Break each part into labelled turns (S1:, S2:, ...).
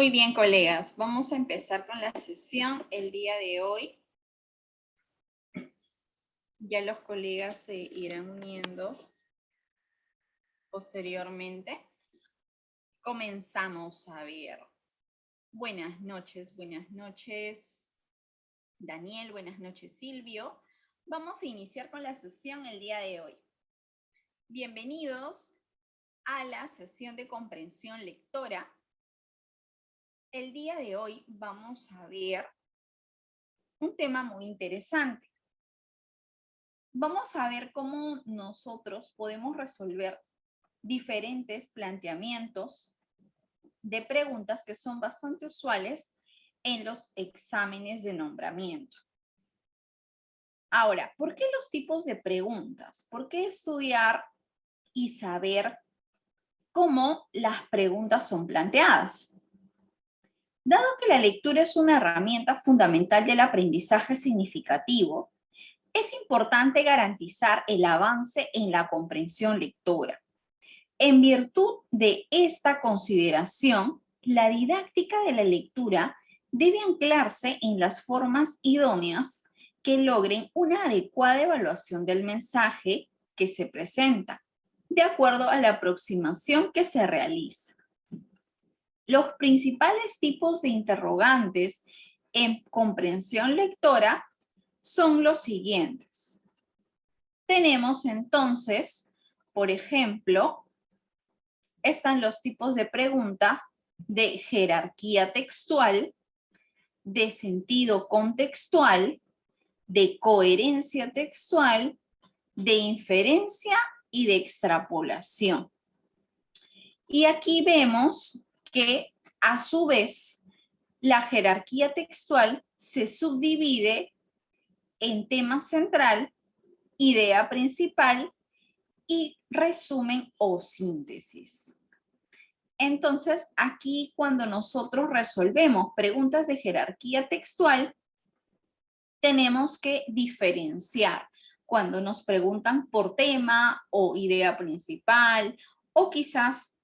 S1: Muy bien, colegas. Vamos a empezar con la sesión el día de hoy. Ya los colegas se irán uniendo posteriormente. Comenzamos a ver. Buenas noches, Daniel, buenas noches, Silvio. Vamos a iniciar con la sesión el día de hoy. Bienvenidos a la sesión de comprensión lectora. El día de hoy vamos a ver un tema muy interesante. Vamos a ver cómo nosotros podemos resolver diferentes planteamientos de preguntas que son bastante usuales en los exámenes de nombramiento. Ahora, ¿por qué los tipos de preguntas? ¿Por qué estudiar y saber cómo las preguntas son planteadas? Dado que la lectura es una herramienta fundamental del aprendizaje significativo, es importante garantizar el avance en la comprensión lectora. En virtud de esta consideración, la didáctica de la lectura debe anclarse en las formas idóneas que logren una adecuada evaluación del mensaje que se presenta, de acuerdo a la aproximación que se realiza. Los principales tipos de interrogantes en comprensión lectora son los siguientes. Tenemos entonces, por ejemplo, están los tipos de pregunta de jerarquía textual, de sentido contextual, de coherencia textual, de inferencia y de extrapolación. Y aquí vemos que a su vez la jerarquía textual se subdivide en tema central, idea principal y resumen o síntesis. Entonces, aquí cuando nosotros resolvemos preguntas de jerarquía textual, tenemos que diferenciar cuando nos preguntan por tema o idea principal o quizás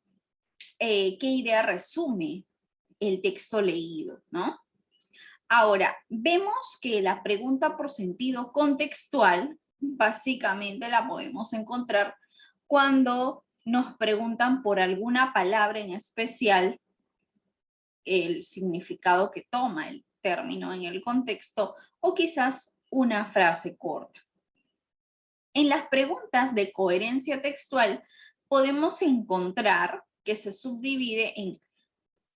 S1: qué idea resume el texto leído, ¿no? Ahora, vemos que la pregunta por sentido contextual básicamente la podemos encontrar cuando nos preguntan por alguna palabra en especial, el significado que toma el término en el contexto o quizás una frase corta. En las preguntas de coherencia textual podemos encontrar que se subdivide en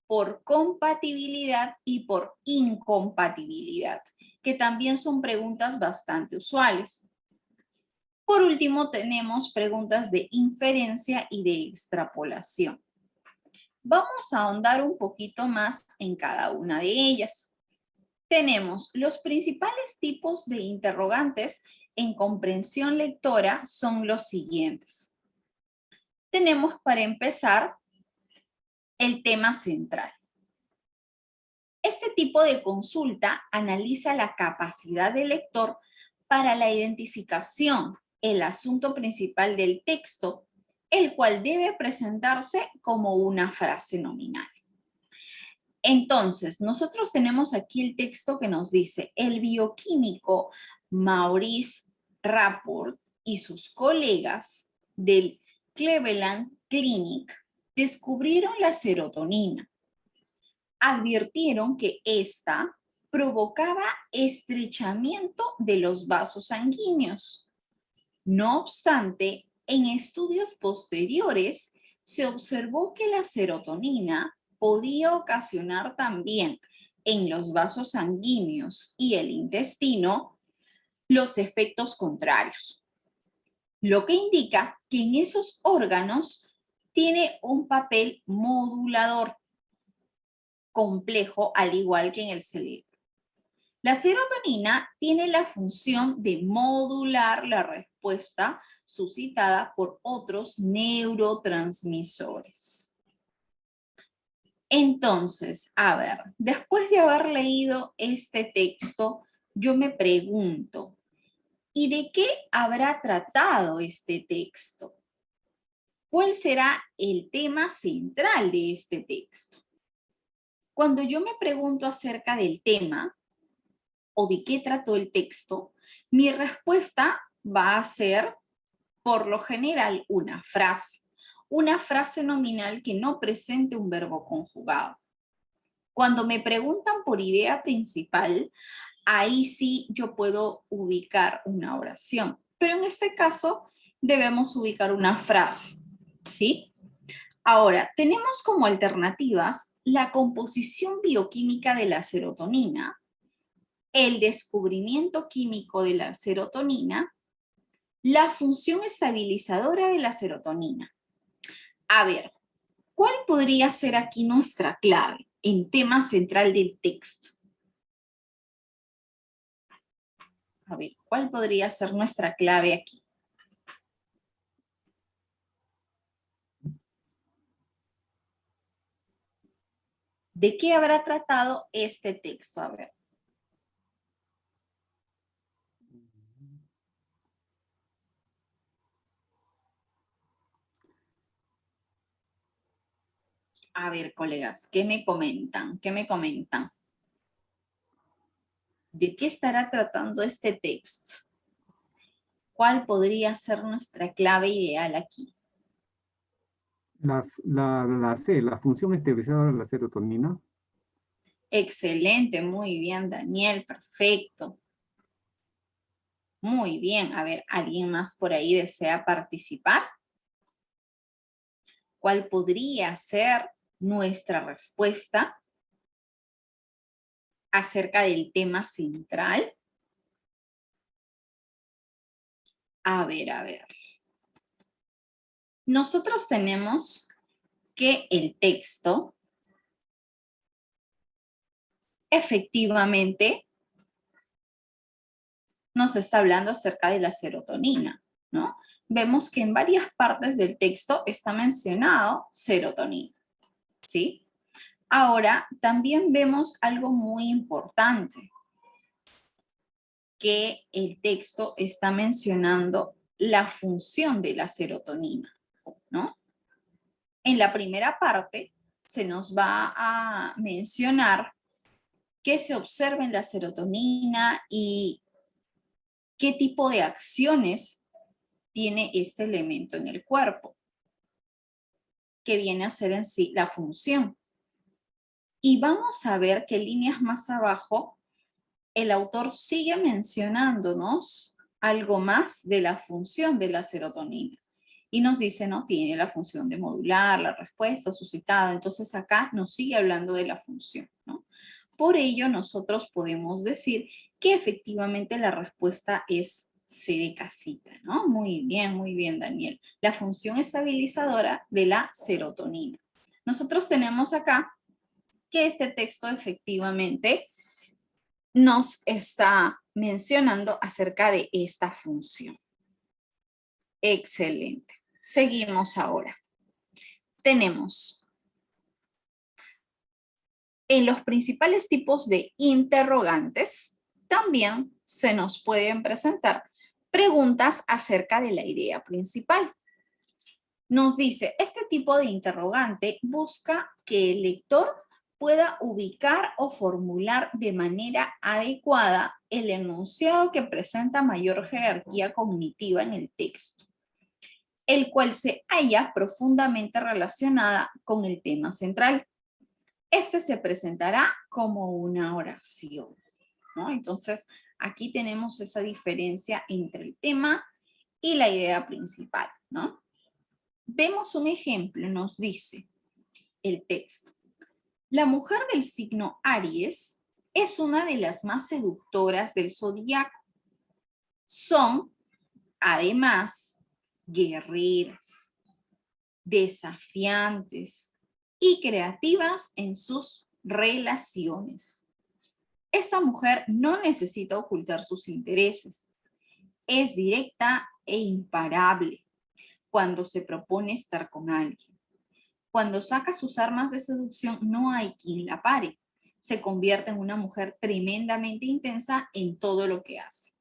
S1: por compatibilidad y por incompatibilidad, que también son preguntas bastante usuales. Por último, tenemos preguntas de inferencia y de extrapolación. Vamos a ahondar un poquito más en cada una de ellas. Tenemos los principales tipos de interrogantes en comprensión lectora son los siguientes. Tenemos para empezar el tema central. Este tipo de consulta analiza la capacidad del lector para la identificación, el asunto principal del texto, el cual debe presentarse como una frase nominal. Entonces, nosotros tenemos aquí el texto que nos dice, el bioquímico Maurice Rapport y sus colegas del Cleveland Clinic descubrieron la serotonina. Advirtieron que esta provocaba estrechamiento de los vasos sanguíneos. No obstante, en estudios posteriores se observó que la serotonina podía ocasionar también en los vasos sanguíneos y el intestino los efectos contrarios. lo que indica que en esos órganos tiene un papel modulador complejo, al igual que en el cerebro. La serotonina tiene la función de modular la respuesta suscitada por otros neurotransmisores. Entonces, a ver, después de haber leído este texto, yo me pregunto, ¿y de qué habrá tratado este texto? ¿Cuál será el tema central de este texto? Cuando yo me pregunto acerca del tema o de qué trató el texto, mi respuesta va a ser, por lo general, una frase nominal que no presente un verbo conjugado. Cuando me preguntan por idea principal, ahí sí yo puedo ubicar una oración, pero en este caso debemos ubicar una frase, ¿sí? Ahora, tenemos como alternativas la composición bioquímica de la serotonina, el descubrimiento químico de la serotonina, la función estabilizadora de la serotonina. A ver, ¿cuál podría ser aquí nuestra clave en tema central del texto? A ver, ¿cuál podría ser nuestra clave aquí? ¿De qué habrá tratado este texto? A ver. A ver, colegas, ¿qué me comentan? ¿Qué me comentan? ¿De qué estará tratando este texto? ¿Cuál podría ser nuestra clave ideal aquí?
S2: La C, la función estabilizadora de la serotonina.
S1: Excelente, muy bien, Daniel, perfecto. Muy bien, a ver, ¿alguien más por ahí desea participar? ¿Cuál podría ser nuestra respuesta acerca del tema central? A ver, a ver. Nosotros tenemos que el texto efectivamente nos está hablando acerca de la serotonina, ¿no? Vemos que en varias partes del texto está mencionado serotonina, ¿sí? Ahora, también vemos algo muy importante, que el texto está mencionando la función de la serotonina, ¿no? En la primera parte se nos va a mencionar qué se observa en la serotonina y qué tipo de acciones tiene este elemento en el cuerpo, que viene a ser en sí la función. Y vamos a ver que líneas más abajo el autor sigue mencionándonos algo más de la función de la serotonina. Y nos dice, ¿no? Tiene la función de modular la respuesta suscitada. Entonces acá nos sigue hablando de la función, ¿no? Por ello, nosotros podemos decir que efectivamente la respuesta es C de casita, ¿no? Muy bien, Daniel. La función estabilizadora de la serotonina. Nosotros tenemos acá que este texto efectivamente nos está mencionando acerca de esta función. Excelente. Seguimos ahora. Tenemos en los principales tipos de interrogantes, también se nos pueden presentar preguntas acerca de la idea principal. Nos dice, este tipo de interrogante busca que el lector pueda ubicar o formular de manera adecuada el enunciado que presenta mayor jerarquía cognitiva en el texto, el cual se halla profundamente relacionada con el tema central. Este se presentará como una oración, ¿no? Entonces, aquí tenemos esa diferencia entre el tema y la idea principal, ¿no? Vemos un ejemplo, nos dice el texto. La mujer del signo Aries es una de las más seductoras del zodiaco. Son, además, guerreras, desafiantes y creativas en sus relaciones. Esta mujer no necesita ocultar sus intereses. Es directa e imparable cuando se propone estar con alguien. Cuando saca sus armas de seducción, no hay quien la pare. Se convierte en una mujer tremendamente intensa en todo lo que hace.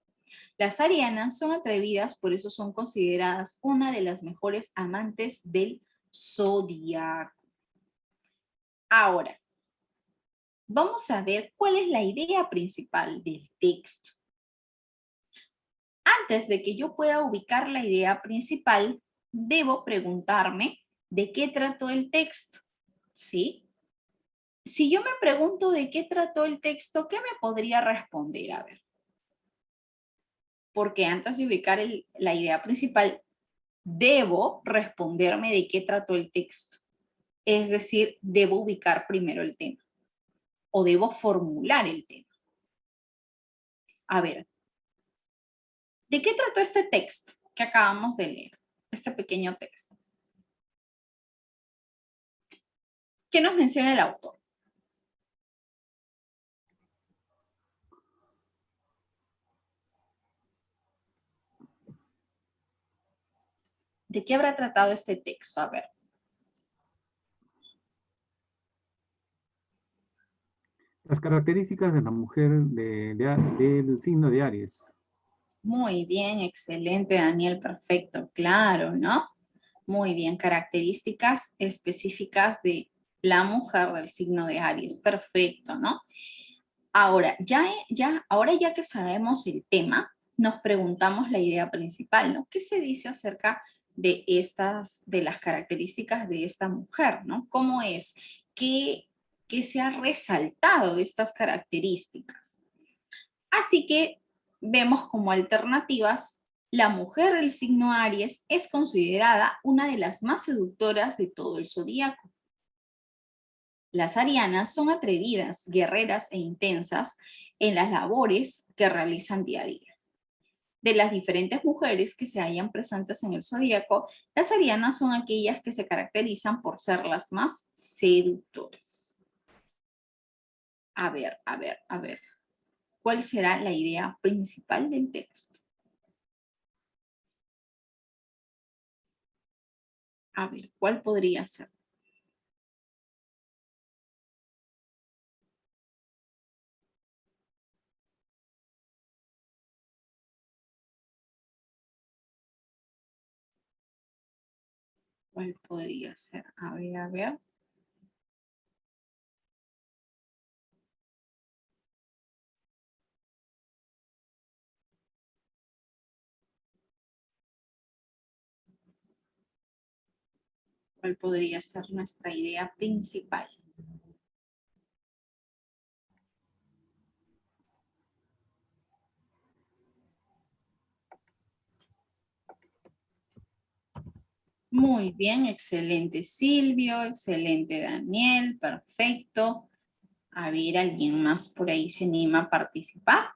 S1: Las arianas son atrevidas, por eso son consideradas una de las mejores amantes del zodiaco. Ahora, vamos a ver cuál es la idea principal del texto. Antes de que yo pueda ubicar la idea principal, debo preguntarme de qué trató el texto, ¿sí? Si yo me pregunto de qué trató el texto, ¿qué me podría responder? A ver. Porque antes de ubicar la idea principal, debo responderme de qué trató el texto. Es decir, debo ubicar primero el tema o debo formular el tema. A ver, ¿de qué trató este texto que acabamos de leer? Este pequeño texto. ¿Qué nos menciona el autor? ¿De qué habrá tratado este texto? A ver.
S2: Las características de la mujer del signo de Aries.
S1: Muy bien, excelente, Daniel, perfecto, claro, ¿no? Muy bien, características específicas de la mujer del signo de Aries, perfecto, ¿no? Ahora, ahora ya que sabemos el tema, nos preguntamos la idea principal, ¿no? ¿Qué se dice acerca de de las características de esta mujer, ¿no? ¿Cómo es? ¿Qué se ha resaltado de estas características? Así que vemos como alternativas, la mujer del signo Aries es considerada una de las más seductoras de todo el zodíaco. Las arianas son atrevidas, guerreras e intensas en las labores que realizan día a día. De las diferentes mujeres que se hallan presentes en el zodíaco, las arianas son aquellas que se caracterizan por ser las más seductoras. A ver, a ver, a ver. ¿Cuál será la idea principal del texto? A ver, ¿cuál podría ser? ¿Cuál podría ser? A ver, a ver. ¿Cuál podría ser nuestra idea principal? Muy bien, excelente Silvio, excelente Daniel, perfecto. A ver, ¿alguien más por ahí se anima a participar?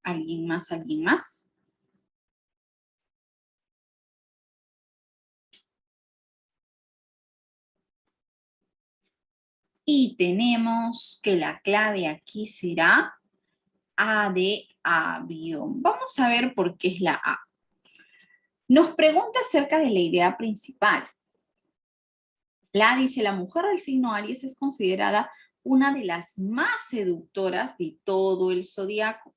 S1: ¿Alguien más? ¿Alguien más? Y tenemos que la clave aquí será A de avión. Vamos a ver por qué es la A. Nos pregunta acerca de la idea principal. La A dice, la mujer del signo Aries es considerada una de las más seductoras de todo el zodiaco.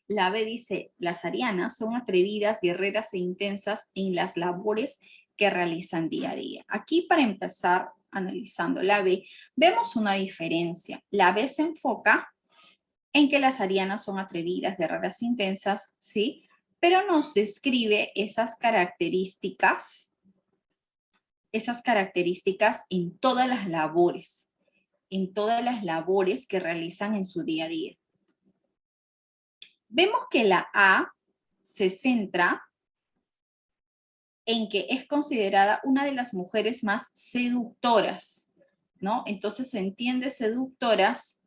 S1: La B dice, las arianas son atrevidas, guerreras e intensas en las labores que realizan día a día. Aquí para empezar, analizando la B, vemos una diferencia. La B se enfoca en que las arianas son atrevidas, guerreras e intensas, ¿sí? Pero nos describe esas características en todas las labores que realizan en su día a día. Vemos que la A se centra en que es considerada una de las mujeres más seductoras, ¿no? Entonces se entiende seductoras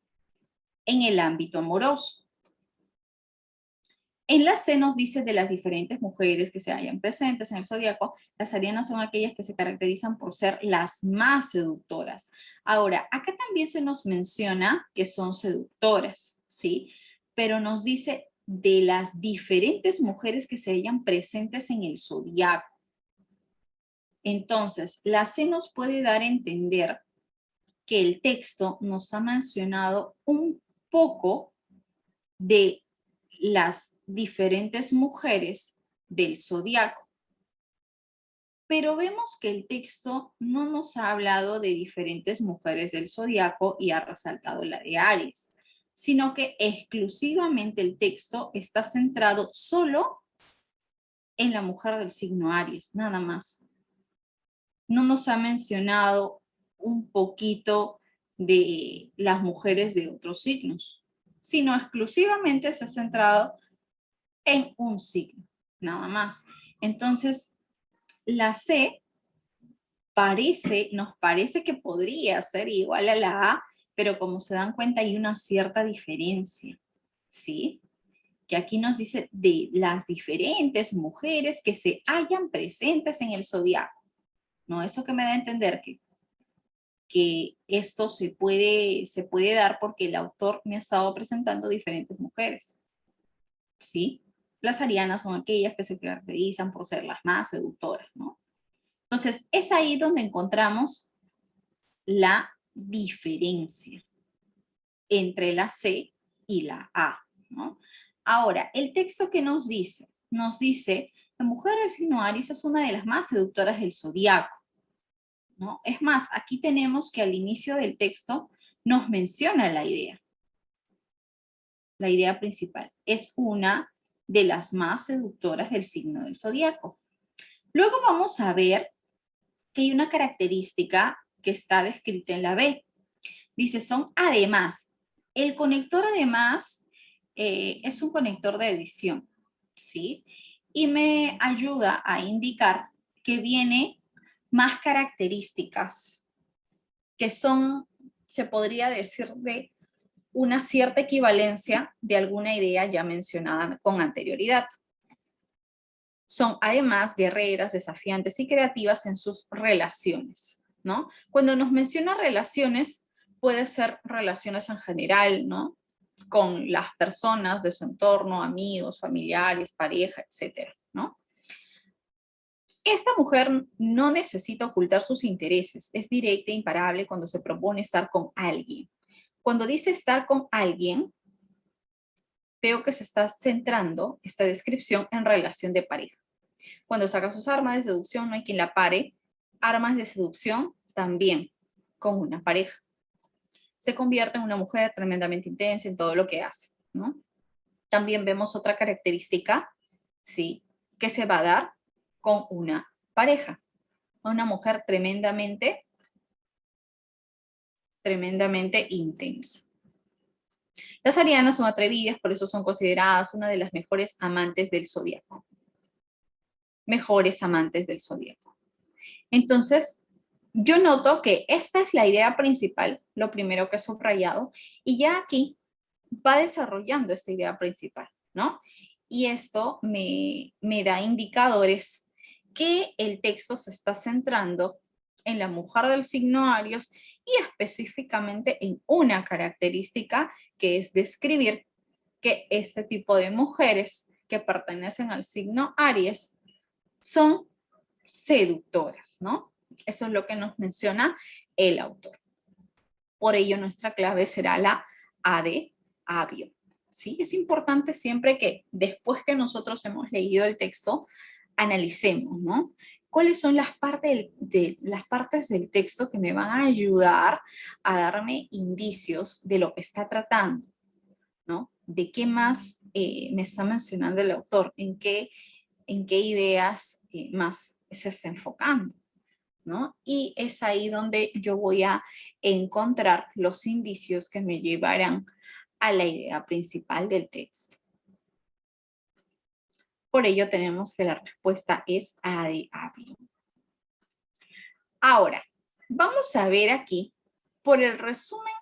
S1: en el ámbito amoroso. En la C nos dice de las diferentes mujeres que se hallan presentes en el zodiaco, las arianas son aquellas que se caracterizan por ser las más seductoras. Ahora, acá también se nos menciona que son seductoras, ¿sí? Pero nos dice de las diferentes mujeres que se hallan presentes en el zodiaco. Entonces, la C nos puede dar a entender que el texto nos ha mencionado un poco de las diferentes mujeres del zodiaco. Pero vemos que el texto no nos ha hablado de diferentes mujeres del zodiaco y ha resaltado la de Aries, sino que exclusivamente el texto está centrado solo en la mujer del signo Aries, nada más. No nos ha mencionado un poquito de las mujeres de otros signos, sino exclusivamente se ha centrado en un signo, nada más. Entonces, la C nos parece que podría ser igual a la A, pero como se dan cuenta hay una cierta diferencia, ¿sí? Que aquí nos dice de las diferentes mujeres que se hallan presentes en el zodiaco. ¿No? Eso que me da a entender que esto se puede dar porque el autor me ha estado presentando diferentes mujeres, ¿sí? Las arianas son aquellas que se caracterizan por ser las más seductoras, ¿no? Entonces, es ahí donde encontramos la diferencia entre la C y la A, ¿no? Ahora, el texto que nos dice, la mujer del signo Aries es una de las más seductoras del zodiaco, ¿no? Es más, aquí tenemos que al inicio del texto nos menciona la idea principal. Es una de las más seductoras del signo del zodiaco. Luego vamos a ver que hay una característica que está descrita en la B. Dice, son además. El conector además es un conector de edición, ¿sí? Y me ayuda a indicar que viene más características que son, se podría decir, de una cierta equivalencia de alguna idea ya mencionada con anterioridad. Son además guerreras, desafiantes y creativas en sus relaciones, ¿no? Cuando nos menciona relaciones, puede ser relaciones en general, ¿no? Con las personas de su entorno, amigos, familiares, pareja, etcétera, ¿no? Esta mujer no necesita ocultar sus intereses, es directa e imparable cuando se propone estar con alguien. Cuando dice estar con alguien, veo que se está centrando esta descripción en relación de pareja. Cuando saca sus armas de seducción, no hay quien la pare. Armas de seducción también con una pareja. Se convierte en una mujer tremendamente intensa en todo lo que hace, ¿no? También vemos otra característica, ¿sí? Que se va a dar con una pareja. Una mujer tremendamente intensa. Las arianas son atrevidas, por eso son consideradas una de las mejores amantes del zodiaco. Mejores amantes del zodiaco. Entonces, yo noto que esta es la idea principal, lo primero que he subrayado, y ya aquí va desarrollando esta idea principal, ¿no? Y esto me da indicadores que el texto se está centrando en la mujer del signo Aries y específicamente en una característica que es describir que este tipo de mujeres que pertenecen al signo Aries son seductoras, ¿no? Eso es lo que nos menciona el autor. Por ello, nuestra clave será la A de Avio. ¿Sí? Es importante siempre que después que nosotros hemos leído el texto, analicemos, ¿no? ¿Cuáles son las partes del texto que me van a ayudar a darme indicios de lo que está tratando, ¿no? ¿De qué más me está mencionando el autor? ¿En qué ideas más se está enfocando? ¿No? Y es ahí donde yo voy a encontrar los indicios que me llevarán a la idea principal del texto. Por ello tenemos que la respuesta es A de Avio. Ahora, vamos a ver aquí por el resumen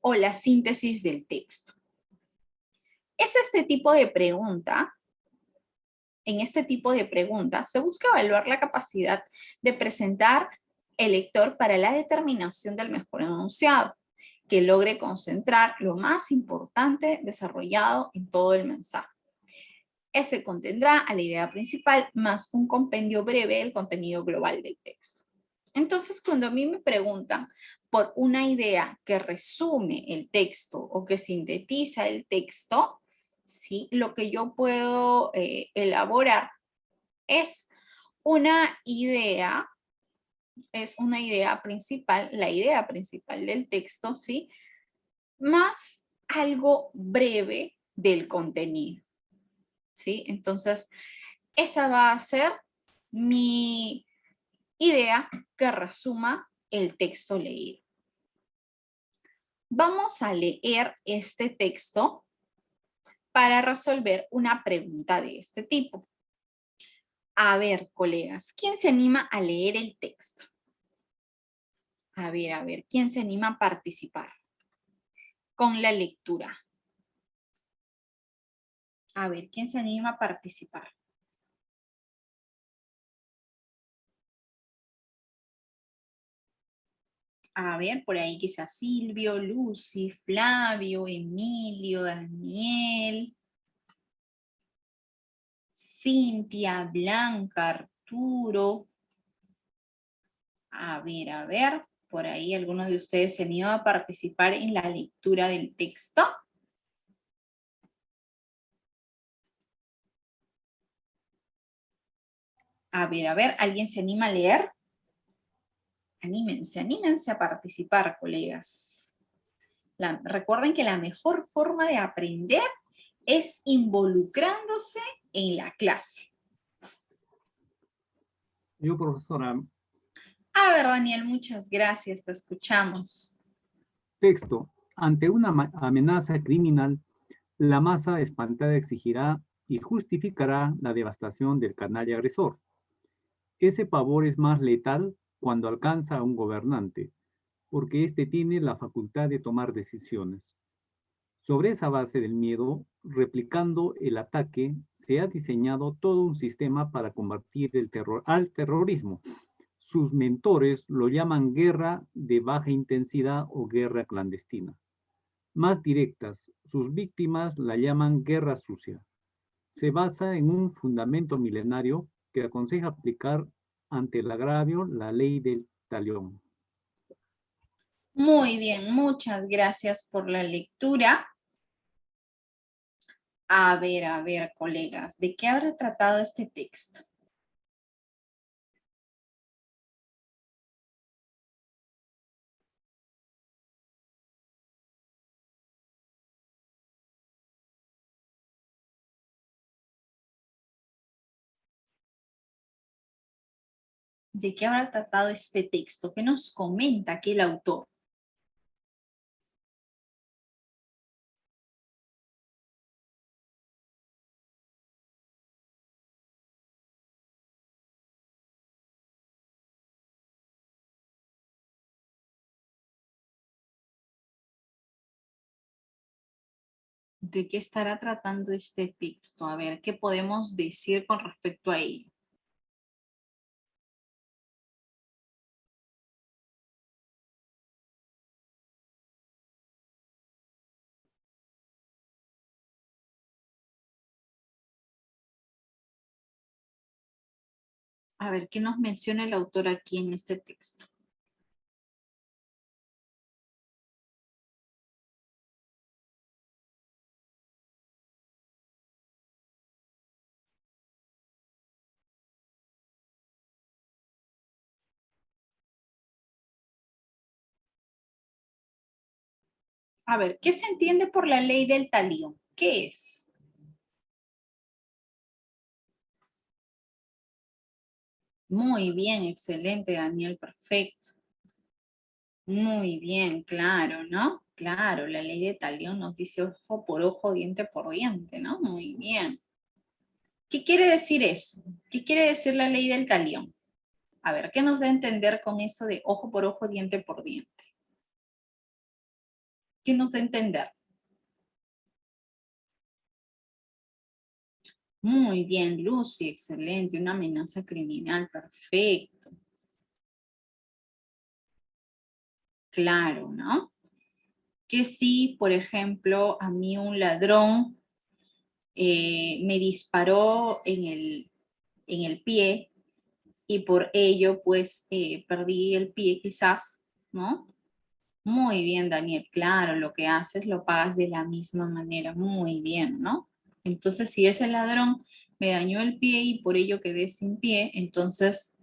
S1: o la síntesis del texto. Es este tipo de pregunta en este tipo de preguntas, se busca evaluar la capacidad de presentar el lector para la determinación del mejor enunciado, que logre concentrar lo más importante desarrollado en todo el mensaje. Este contendrá a la idea principal más un compendio breve del contenido global del texto. Entonces, cuando a mí me preguntan por una idea que resume el texto o que sintetiza el texto, ¿sí? Lo que yo puedo elaborar es una idea principal, la idea principal del texto, ¿sí? Más algo breve del contenido, ¿sí? Entonces, esa va a ser mi idea que resuma el texto leído. Vamos a leer este texto para resolver una pregunta de este tipo. A ver, colegas, ¿quién se anima a leer el texto? A ver, ¿quién se anima a participar con la lectura? A ver, ¿quién se anima a participar? A ver, por ahí quizás Silvio, Lucy, Flavio, Emilio, Daniel, Cintia, Blanca, Arturo. A ver, por ahí algunos de ustedes se animan a participar en la lectura del texto. A ver, ¿alguien se anima a leer? Anímense a participar, colegas. Recuerden que la mejor forma de aprender es involucrándose en la clase.
S2: Yo, profesora,
S1: A ver, Daniel, muchas gracias, te escuchamos.
S2: texto. Ante una amenaza criminal, la masa espantada exigirá y justificará la devastación del canalla agresor. Ese pavor es más letal cuando alcanza a un gobernante, porque éste tiene la facultad de tomar decisiones. Sobre esa base del miedo, replicando el ataque, se ha diseñado todo un sistema para combatir el terror al terrorismo. Sus mentores lo llaman guerra de baja intensidad o guerra clandestina. Más directas, sus víctimas la llaman guerra sucia. Se basa en un fundamento milenario que aconseja aplicar ante el agravio la ley del talión.
S1: Muy bien, muchas gracias por la lectura. A ver, colegas, ¿de qué habrá tratado este texto? ¿De qué habrá tratado este texto? ¿Qué nos comenta aquí el autor? ¿De qué estará tratando este texto? A ver, ¿qué podemos decir con respecto a ello? A ver, ¿qué nos menciona el autor aquí en este texto? A ver, ¿qué se entiende por la ley del talión? ¿Qué es? Muy bien, excelente, Daniel, perfecto. Muy bien, claro, ¿no? Claro, la ley de talión nos dice ojo por ojo, diente por diente, ¿no? Muy bien. ¿Qué quiere decir eso? ¿Qué quiere decir la ley del talión? A ver, ¿qué nos da a entender con eso de ojo por ojo, diente por diente? ¿Qué nos da a entender? Muy bien, Lucy, excelente. Una amenaza criminal, perfecto. Claro, ¿no? Que si, por ejemplo, a mí un ladrón me disparó en el pie y por ello, pues, perdí el pie quizás, ¿no? Muy bien, Daniel, claro, lo que haces lo pagas de la misma manera, muy bien, ¿no? Entonces, si ese ladrón me dañó el pie y por ello quedé sin pie, entonces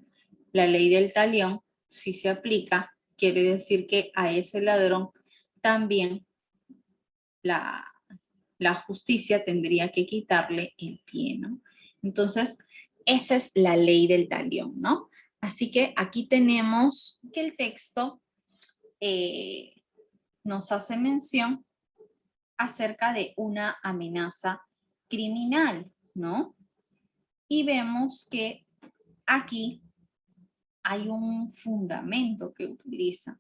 S1: la ley del talión, si se aplica, quiere decir que a ese ladrón también la, la justicia tendría que quitarle el pie, ¿no? Entonces, esa es la ley del talión, ¿no? Así que aquí tenemos que el texto eh, nos hace mención acerca de una amenaza criminal, ¿no? Y vemos que aquí hay un fundamento que utiliza,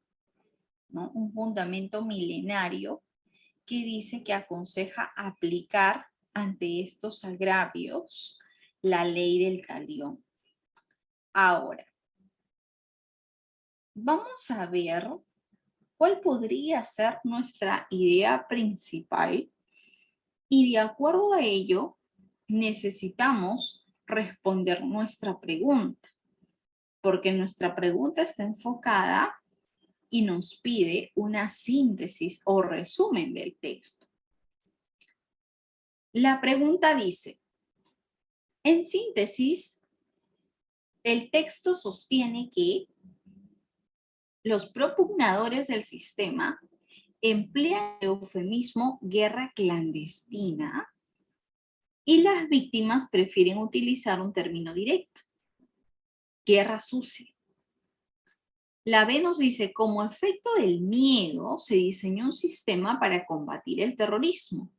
S1: ¿no? Un fundamento milenario que dice que aconseja aplicar ante estos agravios la ley del talión. Ahora, vamos a ver cuál podría ser nuestra idea principal y de acuerdo a ello necesitamos responder nuestra pregunta, porque nuestra pregunta está enfocada y nos pide una síntesis o resumen del texto. La pregunta dice, en síntesis, el texto sostiene que los propugnadores del sistema emplean el eufemismo guerra clandestina y las víctimas prefieren utilizar un término directo, guerra sucia. La B nos dice, como efecto del miedo, se diseñó un sistema para combatir el terrorismo,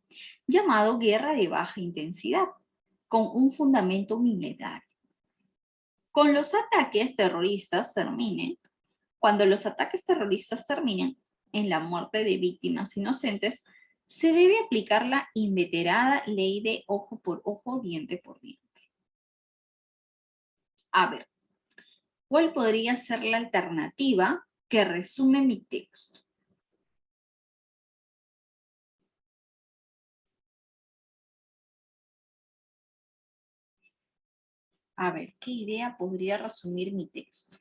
S1: llamado guerra de baja intensidad, con un fundamento milenario. Cuando los ataques terroristas terminen en la muerte de víctimas inocentes, se debe aplicar la inveterada ley de ojo por ojo, diente por diente. A ver, ¿cuál podría ser la alternativa que resume mi texto? A ver, ¿qué idea podría resumir mi texto?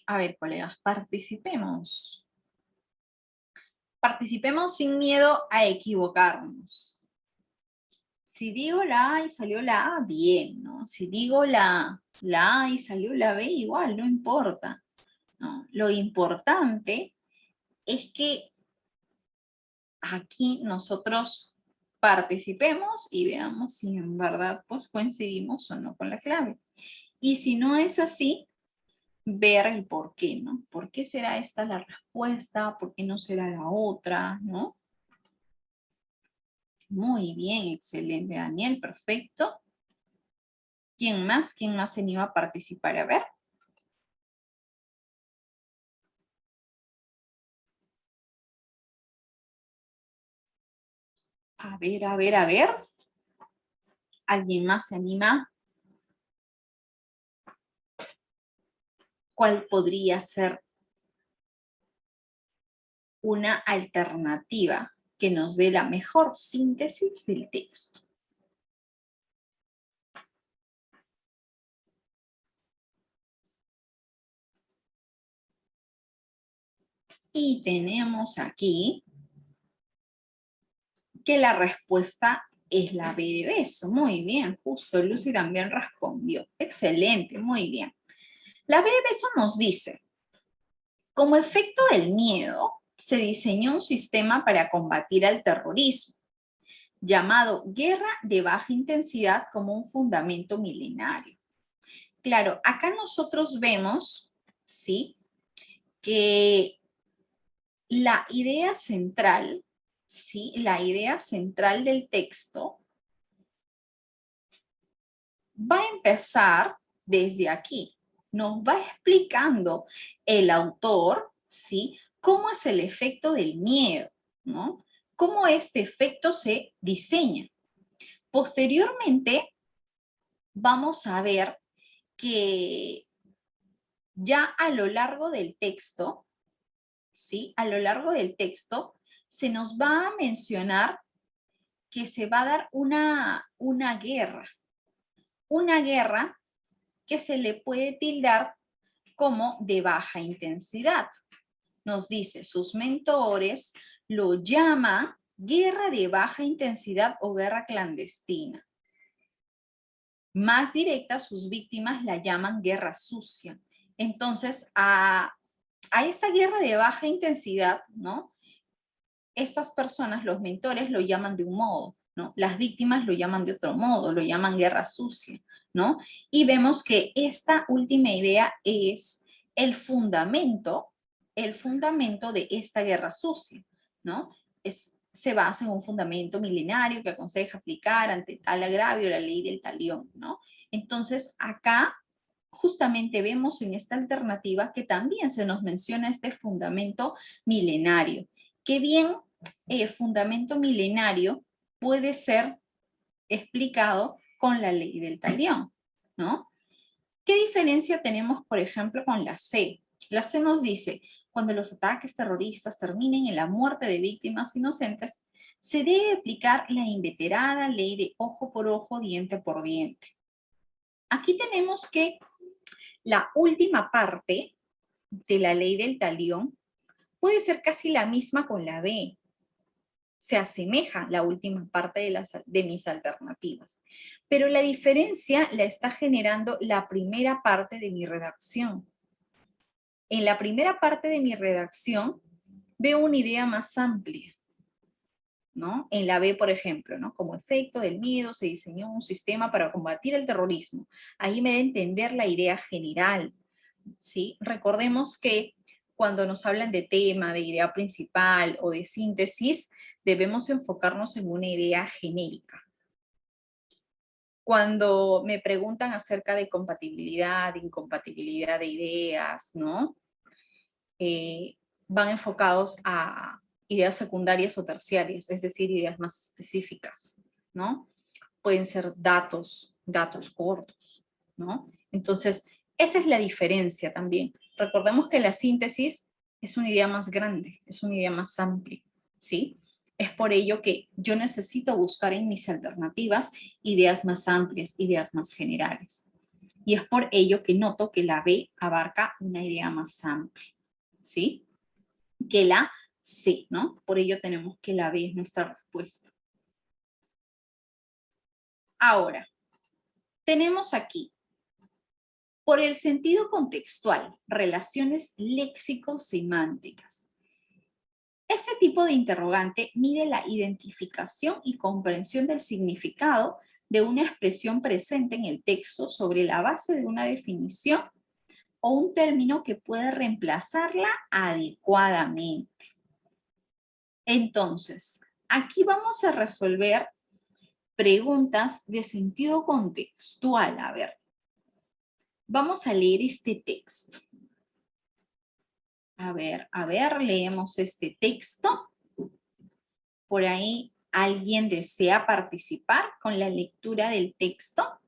S1: A ver, colegas, participemos. Participemos sin miedo a equivocarnos. Si digo la A y salió la A, bien, ¿no? Si digo la A y salió la B, igual, no importa, ¿no? Lo importante es que aquí nosotros participemos y veamos si en verdad pues coincidimos o no con la clave. Y si no es así, ver el por qué, ¿no? ¿Por qué será esta la respuesta? ¿Por qué no será la otra? ¿No? Muy bien, excelente, Daniel, perfecto. ¿Quién más? ¿Quién más se anima a participar? A ver. A ver, a ver, a ver. ¿Alguien más se anima? ¿Cuál podría ser una alternativa que nos dé la mejor síntesis del texto? Y tenemos aquí que la respuesta es la B de beso. Muy bien, justo Lucy también respondió. Excelente, muy bien. La B de beso nos dice, como efecto del miedo, se diseñó un sistema para combatir al terrorismo, llamado guerra de baja intensidad como un fundamento milenario. Claro, acá nosotros vemos, ¿sí? Que la idea central, ¿sí? La idea central del texto va a empezar desde aquí. Nos va explicando el autor, ¿sí? Cómo es el efecto del miedo, ¿no? Cómo este efecto se diseña. Posteriormente, vamos a ver que ya a lo largo del texto, ¿sí? A lo largo del texto se nos va a mencionar que se va a dar una guerra que se le puede tildar como de baja intensidad. Nos dice, sus mentores lo llama guerra de baja intensidad o guerra clandestina. Más directa, sus víctimas la llaman guerra sucia. Entonces, a esta guerra de baja intensidad, ¿no? Estas personas, los mentores, lo llaman de un modo, ¿no? Las víctimas lo llaman de otro modo, lo llaman guerra sucia, ¿no? Y vemos que esta última idea es el fundamento de esta guerra sucia, ¿no? Se basa en un fundamento milenario que aconseja aplicar ante tal agravio la ley del talión, ¿no? Entonces, acá justamente vemos en esta alternativa que también se nos menciona este fundamento milenario. Qué bien fundamento milenario puede ser explicado con la ley del talión, ¿no? ¿Qué diferencia tenemos, por ejemplo, con la C? La C nos dice, cuando los ataques terroristas terminen en la muerte de víctimas inocentes, se debe aplicar la inveterada ley de ojo por ojo, diente por diente. Aquí tenemos que la última parte de la ley del talión puede ser casi la misma con la B. Se asemeja la última parte de mis alternativas. Pero la diferencia la está generando la primera parte de mi redacción. En la primera parte de mi redacción veo una idea más amplia, ¿no? En la B, por ejemplo, ¿no? Como efecto del miedo se diseñó un sistema para combatir el terrorismo. Ahí me da a entender la idea general, ¿sí? Recordemos que cuando nos hablan de tema, de idea principal o de síntesis, debemos enfocarnos en una idea genérica. Cuando me preguntan acerca de compatibilidad, incompatibilidad de ideas, ¿no? Van enfocados a ideas secundarias o terciarias, es decir, ideas más específicas, ¿no? Pueden ser datos cortos, ¿no? Entonces, esa es la diferencia también. Recordemos que la síntesis es una idea más grande, es una idea más amplia, ¿sí? Es por ello que yo necesito buscar en mis alternativas ideas más amplias, ideas más generales. Y es por ello que noto que la B abarca una idea más amplia, ¿sí? Que la C, ¿no? Por ello tenemos que la B es nuestra respuesta. Ahora, tenemos aquí, por el sentido contextual, relaciones léxico-semánticas. Este tipo de interrogante mide la identificación y comprensión del significado de una expresión presente en el texto sobre la base de una definición o un término que puede reemplazarla adecuadamente. Entonces, aquí vamos a resolver preguntas de sentido contextual. A ver, vamos a leer este texto. A ver, leemos este texto. Por ahí, ¿alguien desea participar con la lectura del texto?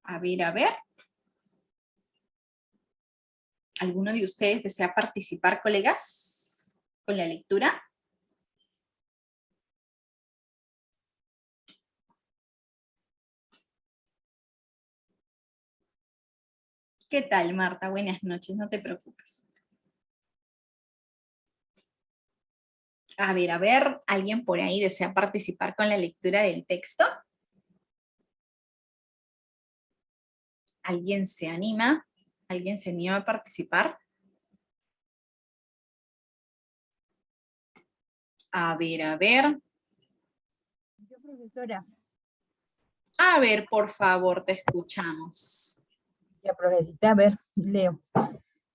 S1: A ver. ¿Alguno de ustedes desea participar, colegas, con la lectura? ¿Qué tal, Marta? Buenas noches, no te preocupes. A ver, ¿alguien por ahí desea participar con la lectura del texto? ¿Alguien se anima? ¿Alguien se anima a participar? A ver.
S3: Yo, profesora.
S1: A ver, por favor, te escuchamos.
S3: Ya, profesita, a ver, leo.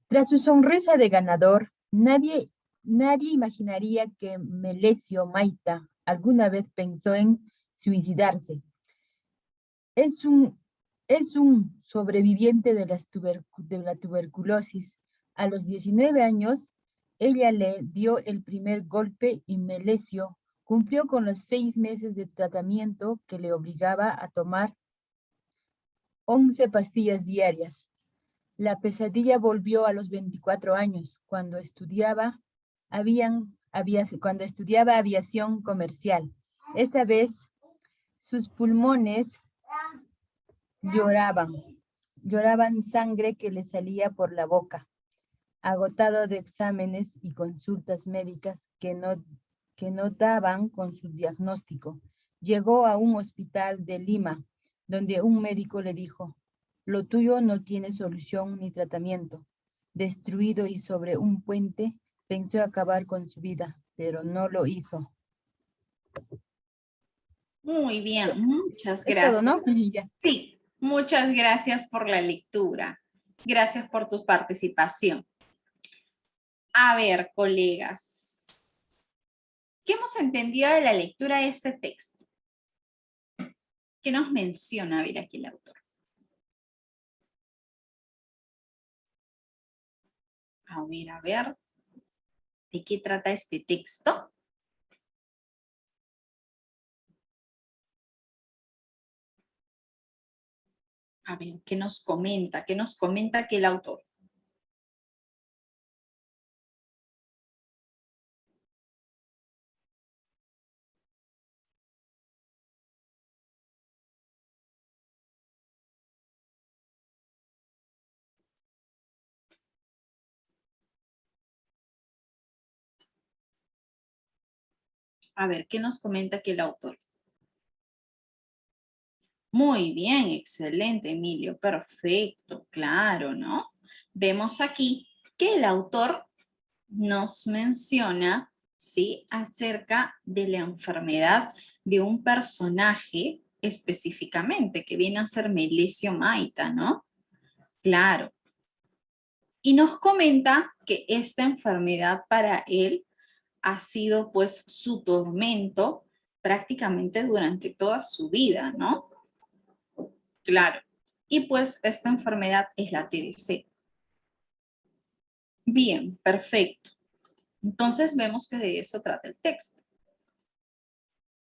S3: Tras su sonrisa de ganador, nadie Nadie imaginaría que Melesio Maita alguna vez pensó en suicidarse. Es un sobreviviente de la tuberculosis. A los 19 años, ella le dio el primer golpe y Melesio cumplió con los 6 meses de tratamiento que le obligaba a tomar 11 pastillas diarias. La pesadilla volvió a los 24 años, cuando estudiaba aviación comercial. Esta vez sus pulmones lloraban sangre que le salía por la boca, agotado de exámenes y consultas médicas que no daban con su diagnóstico. Llegó a un hospital de Lima, donde un médico le dijo: lo tuyo no tiene solución ni tratamiento. Destruido y sobre un puente, pensó acabar con su vida, pero no lo hizo.
S1: Muy bien, muchas
S3: Es todo,
S1: gracias.
S3: ¿no? Ya.
S1: Sí, muchas gracias por la lectura. Gracias por tu participación. A ver, colegas, ¿qué hemos entendido de la lectura de este texto? ¿Qué nos menciona? A ver aquí el autor. A ver, ¿de qué trata este texto? A ver, ¿qué nos comenta? ¿Qué nos comenta aquí el autor? A ver, ¿qué nos comenta aquí el autor? Muy bien, excelente, Emilio, perfecto, claro, ¿no? Vemos aquí que el autor nos menciona, ¿sí?, acerca de la enfermedad de un personaje específicamente, que viene a ser Melesio Maita, ¿no? Claro. Y nos comenta que esta enfermedad para él ha sido pues su tormento prácticamente durante toda su vida, ¿no? Claro. Y pues esta enfermedad es la TBC. Bien, perfecto. Entonces vemos que de eso trata el texto.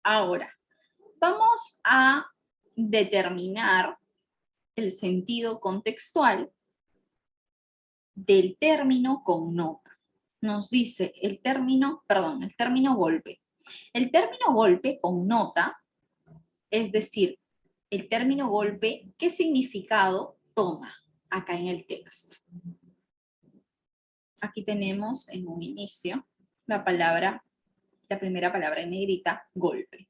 S1: Ahora, vamos a determinar el sentido contextual del término con nota. Nos dice el término golpe. El término golpe con nota, es decir, el término golpe, ¿qué significado toma acá en el texto? Aquí tenemos en un inicio la primera palabra en negrita, golpe.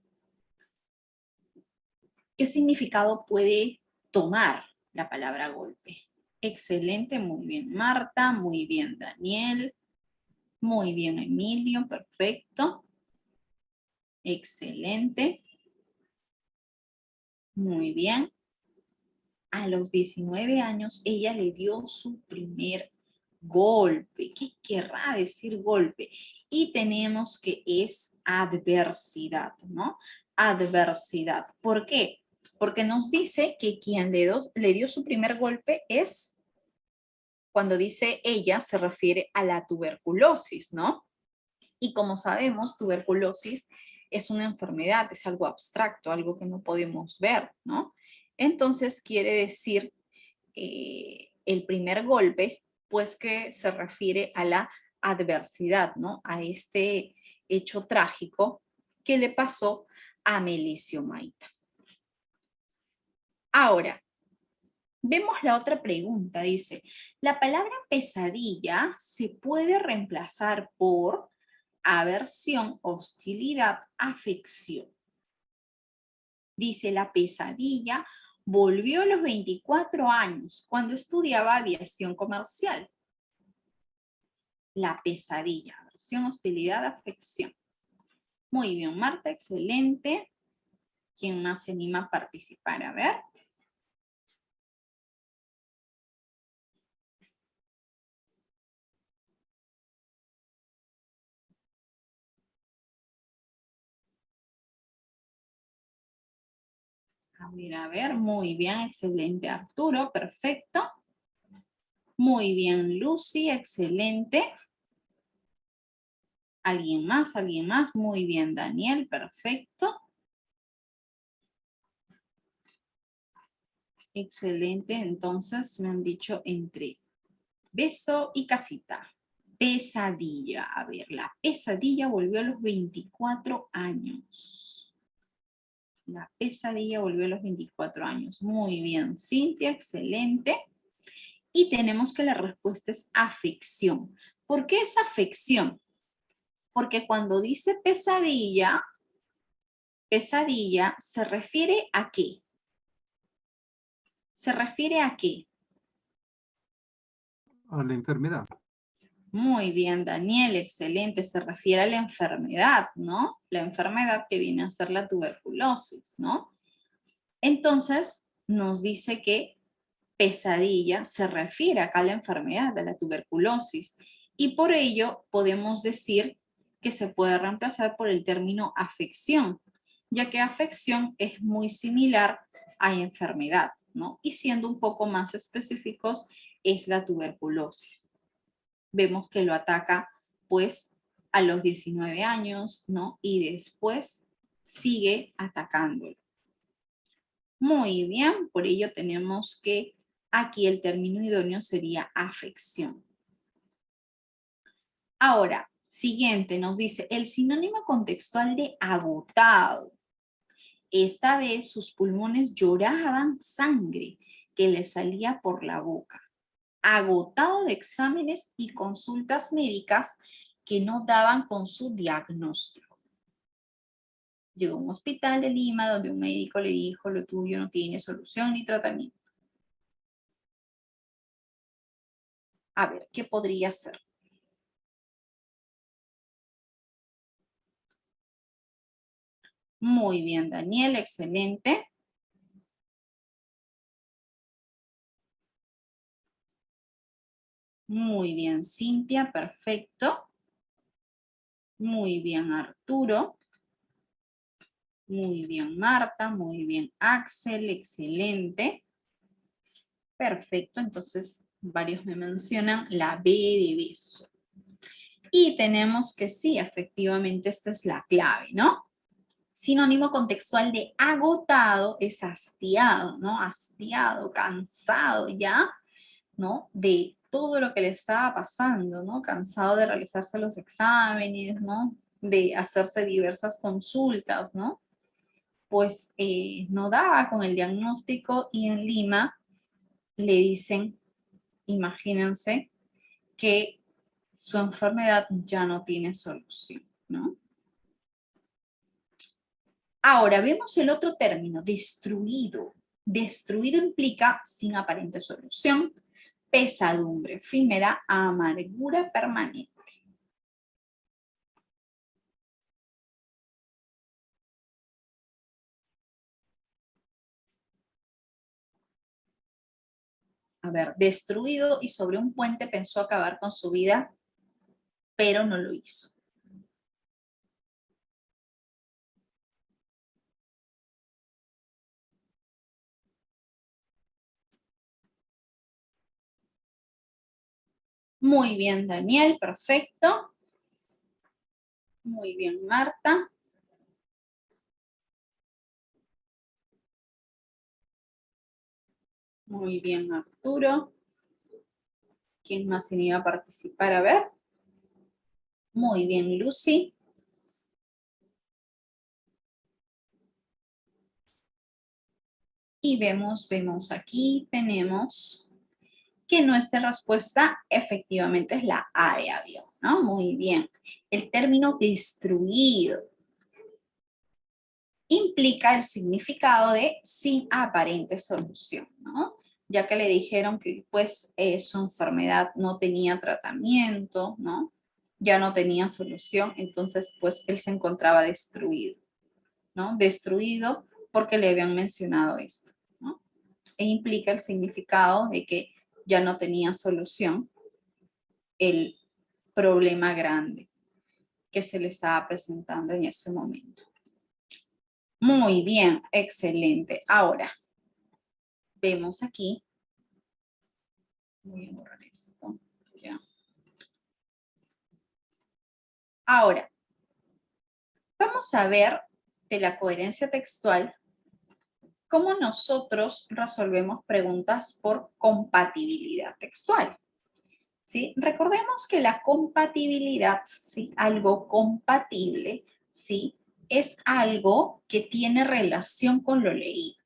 S1: ¿Qué significado puede tomar la palabra golpe? Excelente, muy bien Marta, muy bien Daniel, muy bien Emilio, perfecto. Excelente. Muy bien. A los 19 años ella le dio su primer golpe. ¿Qué querrá decir golpe? Y tenemos que es adversidad, ¿no? Adversidad. ¿Por qué? Porque nos dice que quien le dio su primer golpe es, cuando dice ella, se refiere a la tuberculosis, ¿no? Y como sabemos, tuberculosis es una enfermedad, es algo abstracto, algo que no podemos ver, ¿no? Entonces quiere decir el primer golpe, pues que se refiere a la adversidad, ¿no? A este hecho trágico que le pasó a Melesio Maita. Ahora, vemos la otra pregunta, dice, la palabra pesadilla se puede reemplazar por aversión, hostilidad, afección. Dice, la pesadilla volvió a los 24 años cuando estudiaba aviación comercial. La pesadilla, aversión, hostilidad, afección. Muy bien, Marta, excelente. ¿Quién más se anima a participar? A ver. A ver, muy bien, excelente Arturo, perfecto. Muy bien Lucy, excelente. ¿Alguien más? ¿Alguien más? Muy bien Daniel, perfecto. Excelente, entonces me han dicho entre beso y casita. Pesadilla, a ver, la pesadilla volvió a los 24 años. La pesadilla volvió a los 24 años. Muy bien, Cintia, excelente. Y tenemos que la respuesta es afección. ¿Por qué es afección? Porque cuando dice pesadilla, pesadilla se refiere a qué. ¿Se refiere a qué?
S2: A la enfermedad.
S1: Muy bien, Daniel, excelente. Se refiere a la enfermedad, ¿no? La enfermedad que viene a ser la tuberculosis, ¿no? Entonces, nos dice que pesadilla se refiere acá a la enfermedad de la tuberculosis y por ello podemos decir que se puede reemplazar por el término afección, ya que afección es muy similar a enfermedad, ¿no? Y siendo un poco más específicos, es la tuberculosis. Vemos que lo ataca, pues, a los 19 años, ¿no? Y después sigue atacándolo. Muy bien, por ello tenemos que aquí el término idóneo sería afección. Ahora, siguiente, nos dice el sinónimo contextual de agotado. Esta vez sus pulmones lloraban sangre que le salía por la boca. Agotado de exámenes y consultas médicas que no daban con su diagnóstico. Llegó a un hospital de Lima donde un médico le dijo, lo tuyo no tiene solución ni tratamiento. A ver, ¿qué podría ser? Muy bien, Daniel, excelente. Muy bien, Cintia, perfecto. Muy bien, Arturo. Muy bien, Marta. Muy bien, Axel, excelente. Perfecto, entonces varios me mencionan la B de beso. Y tenemos que sí, efectivamente esta es la clave, ¿no? Sinónimo contextual de agotado es hastiado, ¿no? Hastiado, cansado ya, ¿no? De todo lo que le estaba pasando, ¿no? Cansado de realizarse los exámenes, ¿no? De hacerse diversas consultas, ¿no? Pues no daba con el diagnóstico y en Lima le dicen, imagínense, que su enfermedad ya no tiene solución, ¿no? Ahora, vemos el otro término, destruido. Destruido implica sin aparente solución, pesadumbre efímera, amargura permanente. A ver, destruido y sobre un puente pensó acabar con su vida, pero no lo hizo. Muy bien, Daniel, perfecto. Muy bien, Marta. Muy bien, Arturo. ¿Quién más iba a participar? A ver. Muy bien, Lucy. Y vemos aquí, tenemos que nuestra respuesta efectivamente es la A de avión, ¿no? Muy bien. El término destruido implica el significado de sin aparente solución, ¿no? Ya que le dijeron que pues su enfermedad no tenía tratamiento, ¿no? Ya no tenía solución, entonces pues él se encontraba destruido, ¿no? Destruido porque le habían mencionado esto, ¿no? E implica el significado de que ya no tenía solución el problema grande que se le estaba presentando en ese momento. Muy bien, excelente. Ahora, vemos aquí. Voy a borrar esto. Ya. Ahora, vamos a ver de la coherencia textual cómo nosotros resolvemos preguntas por compatibilidad textual. ¿Sí? Recordemos que la compatibilidad, ¿sí? Algo compatible, ¿sí? Es algo que tiene relación con lo leído.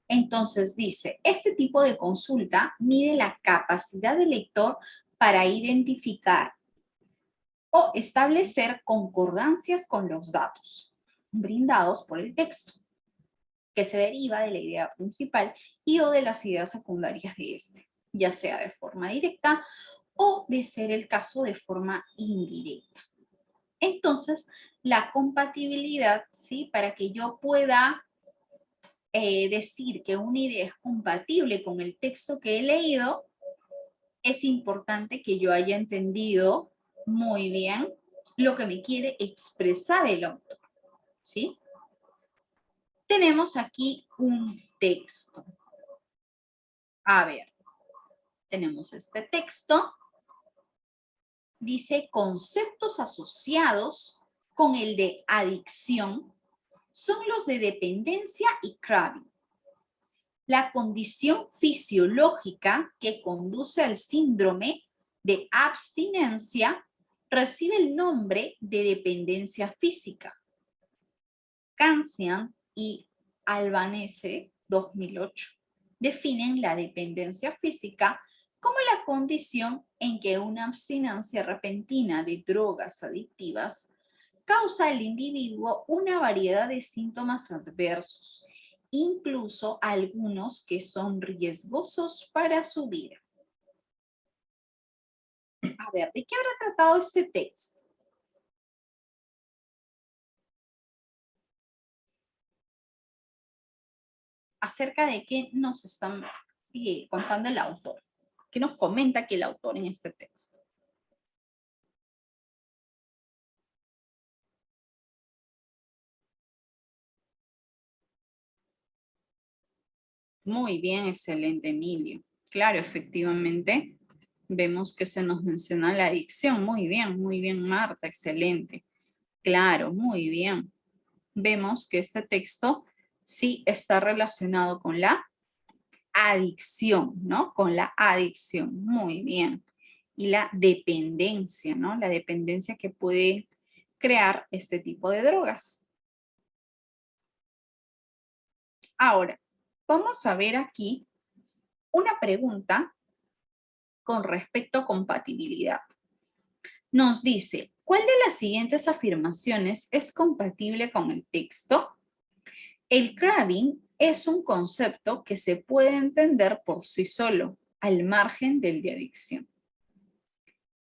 S1: Entonces dice, este tipo de consulta mide la capacidad del lector para identificar o establecer concordancias con los datos brindados por el texto, que se deriva de la idea principal y o de las ideas secundarias de este, ya sea de forma directa o de ser el caso de forma indirecta. Entonces, la compatibilidad, ¿sí? Para que yo pueda decir que una idea es compatible con el texto que he leído, es importante que yo haya entendido muy bien lo que me quiere expresar el autor, ¿sí? Tenemos aquí un texto. A ver, tenemos este texto. Dice, conceptos asociados con el de adicción son los de dependencia y craving. La condición fisiológica que conduce al síndrome de abstinencia recibe el nombre de dependencia física. Kasian y Albanese, 2008, definen la dependencia física como la condición en que una abstinencia repentina de drogas adictivas causa al individuo una variedad de síntomas adversos, incluso algunos que son riesgosos para su vida. A ver, ¿de qué habrá tratado este texto? Acerca de qué nos están contando el autor. ¿Qué nos comenta aquí el autor en este texto? Muy bien, excelente, Emilio. Claro, efectivamente, vemos que se nos menciona la adicción. Muy bien, Marta, excelente. Claro, muy bien. Vemos que este texto sí está relacionado con la adicción, ¿no? Con la adicción, muy bien. Y la dependencia, ¿no? La dependencia que puede crear este tipo de drogas. Ahora, vamos a ver aquí una pregunta con respecto a compatibilidad. Nos dice, ¿cuál de las siguientes afirmaciones es compatible con el texto? El craving es un concepto que se puede entender por sí solo, al margen del de adicción.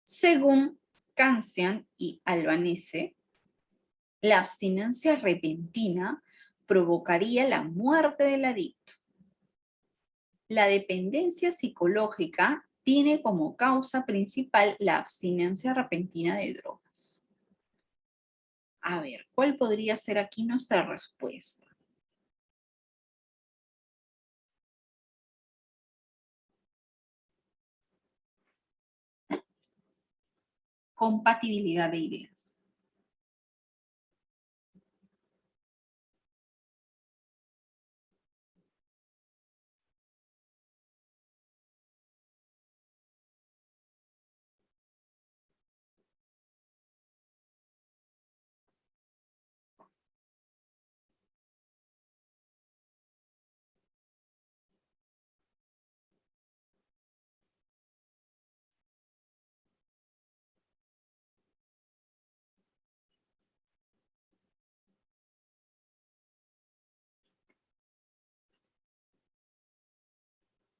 S1: Según Kasian y Albanese, la abstinencia repentina provocaría la muerte del adicto. La dependencia psicológica tiene como causa principal la abstinencia repentina de drogas. A ver, ¿cuál podría ser aquí nuestra respuesta? Compatibilidad de ideas.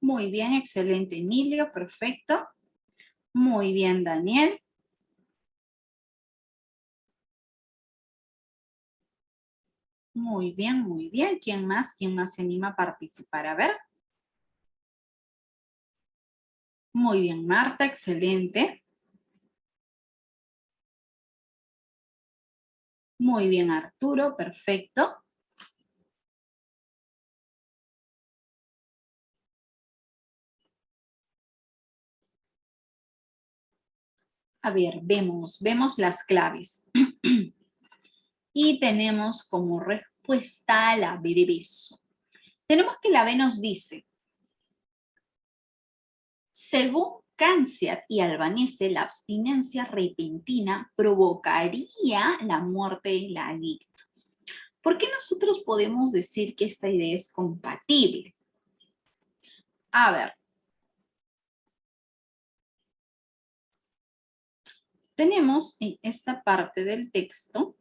S1: Muy bien, excelente, Emilio, perfecto. Muy bien, Daniel. Muy bien, muy bien. ¿Quién más? ¿Quién más se anima a participar? A ver. Muy bien, Marta, excelente. Muy bien, Arturo, perfecto. A ver, vemos las claves. Y tenemos como respuesta la B de beso. Tenemos que la B nos dice, según Canciat y Albanese, la abstinencia repentina provocaría la muerte del adicto. ¿Por qué nosotros podemos decir que esta idea es compatible? A ver. Tenemos en esta parte del texto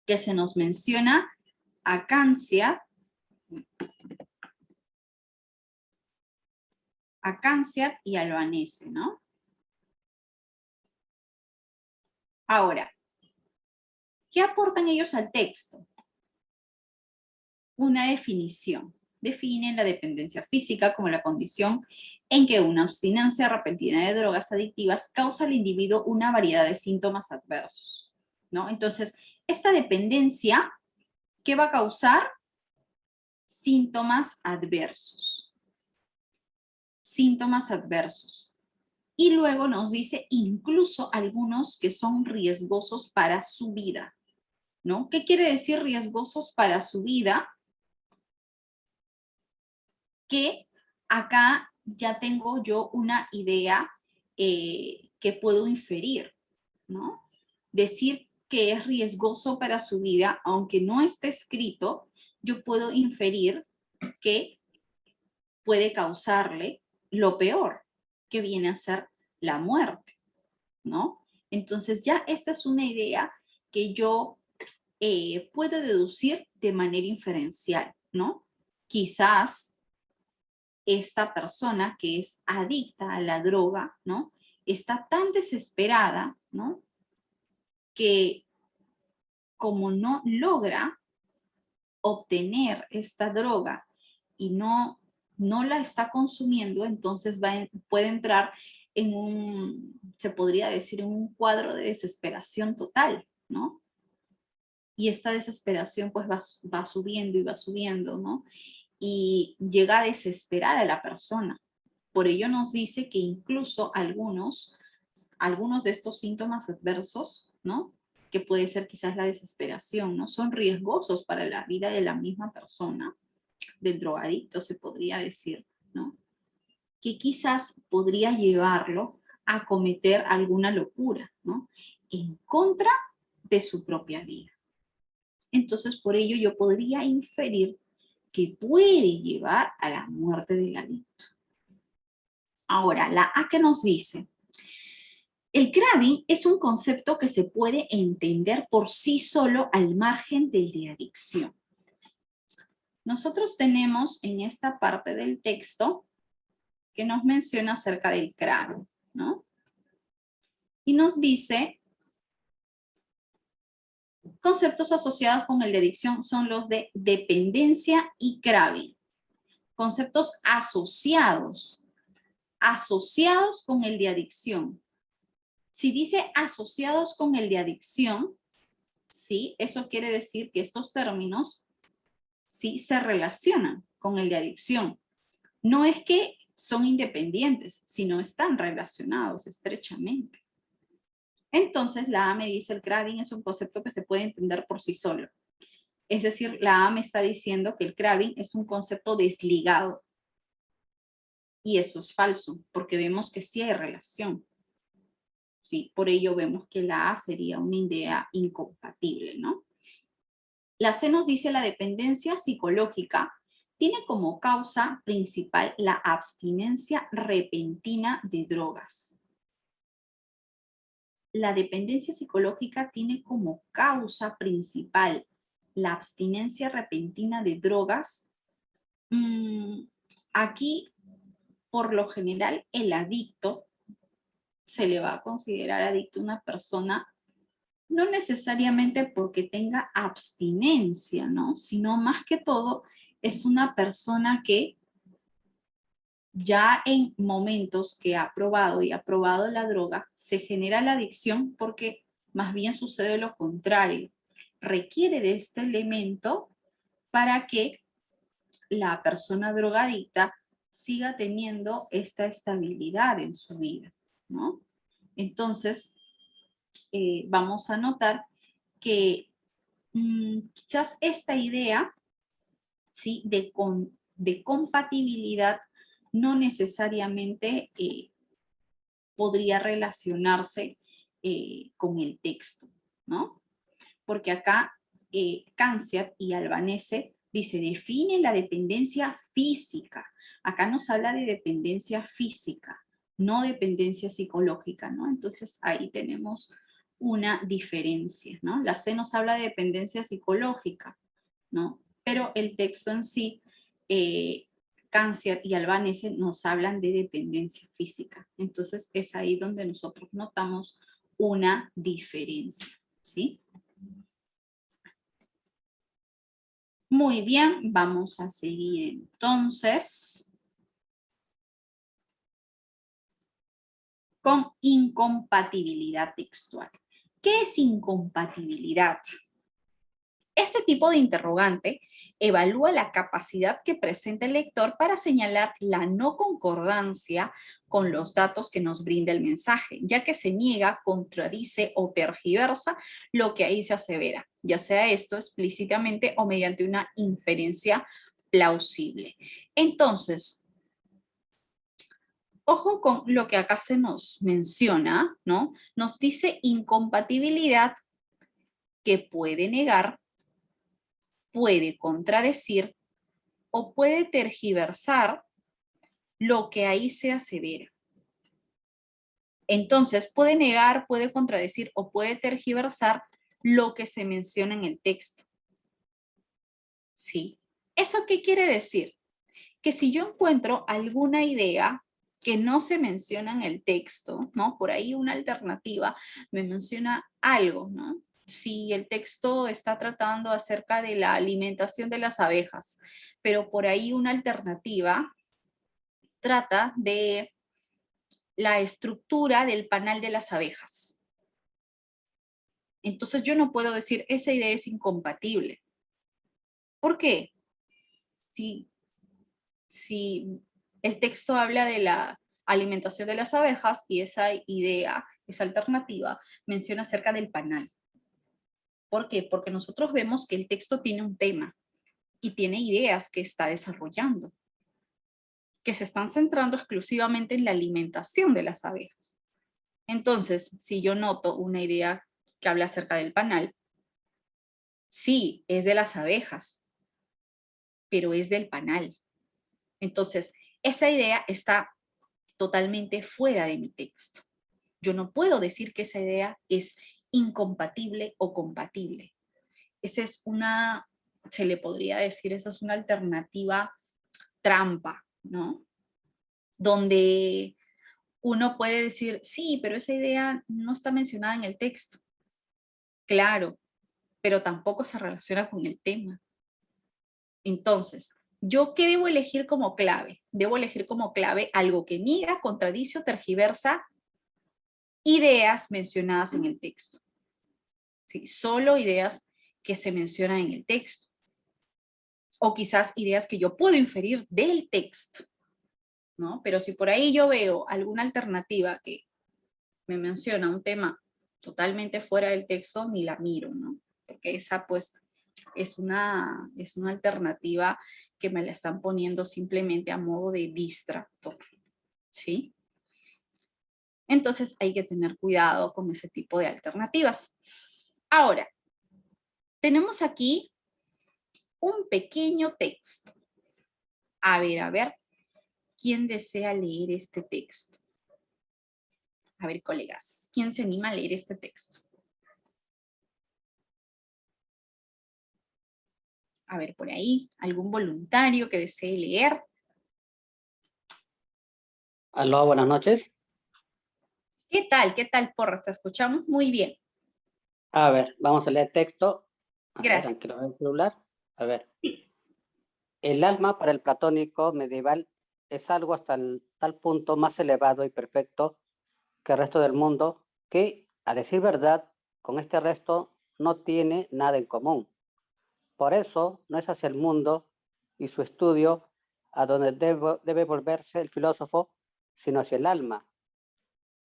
S1: que se nos menciona a Canciat y Albanese, ¿no? Ahora, ¿qué aportan ellos al texto? Una definición. Definen la dependencia física como la condición en que una abstinencia repentina de drogas adictivas causa al individuo una variedad de síntomas adversos, ¿no? Entonces, esta dependencia, ¿qué va a causar? Síntomas adversos. Síntomas adversos. Y luego nos dice incluso algunos que son riesgosos para su vida, ¿no? ¿Qué quiere decir riesgosos para su vida? Que acá ya tengo yo una idea que puedo inferir, ¿no? Decir que es riesgoso para su vida, aunque no esté escrito, yo puedo inferir que puede causarle lo peor, que viene a ser la muerte, ¿no? Entonces ya esta es una idea que yo puedo deducir de manera inferencial, ¿no? Quizás esta persona que es adicta a la droga, ¿no? Está tan desesperada, ¿no? Que como no logra obtener esta droga y no la está consumiendo, entonces puede entrar en se podría decir, en un cuadro de desesperación total, ¿no? Y esta desesperación pues va subiendo y va subiendo, ¿no? Y llega a desesperar a la persona. Por ello nos dice que incluso algunos de estos síntomas adversos, ¿no? Que puede ser quizás la desesperación, ¿no? Son riesgosos para la vida de la misma persona, del drogadicto se podría decir, ¿no? Que quizás podría llevarlo a cometer alguna locura, ¿no? En contra de su propia vida. Entonces, por ello yo podría inferir que puede llevar a la muerte del adicto. Ahora, la A que nos dice, el craving es un concepto que se puede entender por sí solo al margen del de adicción. Nosotros tenemos en esta parte del texto que nos menciona acerca del craving, ¿no? Y nos dice, conceptos asociados con el de adicción son los de dependencia y craving. Conceptos asociados con el de adicción. Si dice asociados con el de adicción, sí, eso quiere decir que estos términos sí se relacionan con el de adicción. No es que son independientes, sino están relacionados estrechamente. Entonces, la A me dice el craving es un concepto que se puede entender por sí solo. Es decir, la A me está diciendo que el craving es un concepto desligado. Y eso es falso, porque vemos que sí hay relación. Sí, por ello vemos que la A sería una idea incompatible, ¿no? La C nos dice la dependencia psicológica tiene como causa principal la abstinencia repentina de drogas. La dependencia psicológica tiene como causa principal la abstinencia repentina de drogas. Aquí, por lo general, el adicto se le va a considerar adicto a una persona no necesariamente porque tenga abstinencia, ¿no? Sino más que todo es una persona que ya en momentos que ha probado y ha probado la droga, se genera la adicción porque Más bien sucede lo contrario. Requiere de este elemento para que la persona drogadicta siga teniendo esta estabilidad en su vida, ¿no? Entonces, vamos a notar que quizás esta idea, ¿sí?, de compatibilidad no necesariamente podría relacionarse con el texto, ¿no? Porque acá Canciat y Albanese dice, define la dependencia física. Acá nos habla de dependencia física, no dependencia psicológica, ¿no? Entonces ahí tenemos una diferencia, ¿no? La C nos habla de dependencia psicológica, ¿no? Pero el texto en sí, Canciat y Albanese nos hablan de dependencia física. Entonces es ahí donde nosotros notamos una diferencia, ¿sí? Muy bien, vamos a seguir entonces con incompatibilidad textual. ¿Qué es incompatibilidad? Este tipo de interrogante evalúa la capacidad que presenta el lector para señalar la no concordancia con los datos que nos brinda el mensaje, ya que se niega, contradice o tergiversa lo que ahí se asevera, ya sea esto explícitamente o mediante una inferencia plausible. Entonces, ojo con lo que acá se nos menciona, ¿no? Nos dice incompatibilidad que puede negar, puede contradecir o puede tergiversar lo que ahí se asevera. Entonces, puede negar, puede contradecir o puede tergiversar lo que se menciona en el texto. ¿Sí? ¿Eso qué quiere decir? Que si yo encuentro alguna idea que no se menciona en el texto, ¿no? Por ahí una alternativa me menciona algo, ¿no? Si el texto está tratando acerca de la alimentación de las abejas, pero por ahí una alternativa trata de la estructura del panal de las abejas. Entonces yo no puedo decir, esa idea es incompatible. ¿Por qué? Si el texto habla de la alimentación de las abejas y esa idea, esa alternativa, menciona acerca del panal. ¿Por qué? Porque nosotros vemos que el texto tiene un tema y tiene ideas que está desarrollando, que se están centrando exclusivamente en la alimentación de las abejas. Entonces, si yo noto una idea que habla acerca del panal, sí, es de las abejas, pero es del panal. Entonces, esa idea está totalmente fuera de mi texto. Yo no puedo decir que esa idea es incompatible o compatible. Esa es una, se le podría decir, esa es una alternativa trampa, ¿no? Donde uno puede decir, sí, pero esa idea no está mencionada en el texto. Claro, pero tampoco se relaciona con el tema. Entonces, ¿yo qué debo elegir como clave? Debo elegir como clave algo que niega, contradice o tergiversa ideas mencionadas en el texto. ¿Sí? Solo ideas que se mencionan en el texto. O quizás ideas que yo puedo inferir del texto, ¿no? Pero si por ahí yo veo alguna alternativa que me menciona un tema totalmente fuera del texto, ni la miro, ¿no? Porque esa pues es una alternativa que me la están poniendo simplemente a modo de distractor, ¿sí? Entonces hay que tener cuidado con ese tipo de alternativas. Ahora, tenemos aquí un pequeño texto. A ver, ¿quién desea leer este texto? A ver, colegas, ¿quién se anima a leer este texto? A ver, por ahí, ¿algún voluntario que desee leer?
S4: Aló, buenas noches.
S1: ¿Qué tal? ¿Qué tal, Porras? Te escuchamos muy bien.
S4: A ver, vamos a leer texto.
S1: Gracias.
S4: Aunque lo vea el celular. A ver. El alma para el platónico medieval es algo hasta tal punto más elevado y perfecto que el resto del mundo que, a decir verdad, con este resto no tiene nada en común. Por eso no es hacia el mundo y su estudio a donde debe volverse el filósofo, sino hacia el alma,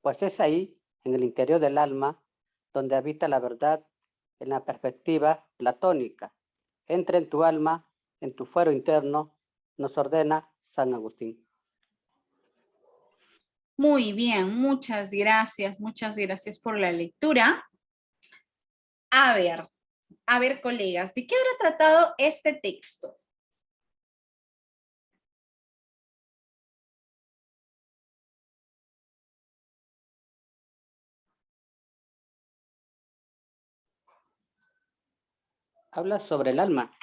S4: pues es ahí, en el interior del alma, donde habita la verdad en la perspectiva platónica. Entra en tu alma, en tu fuero interno, nos ordena San Agustín.
S1: Muy bien, muchas gracias por la lectura. A ver, colegas, ¿de qué habrá tratado este texto?
S4: Habla sobre el alma.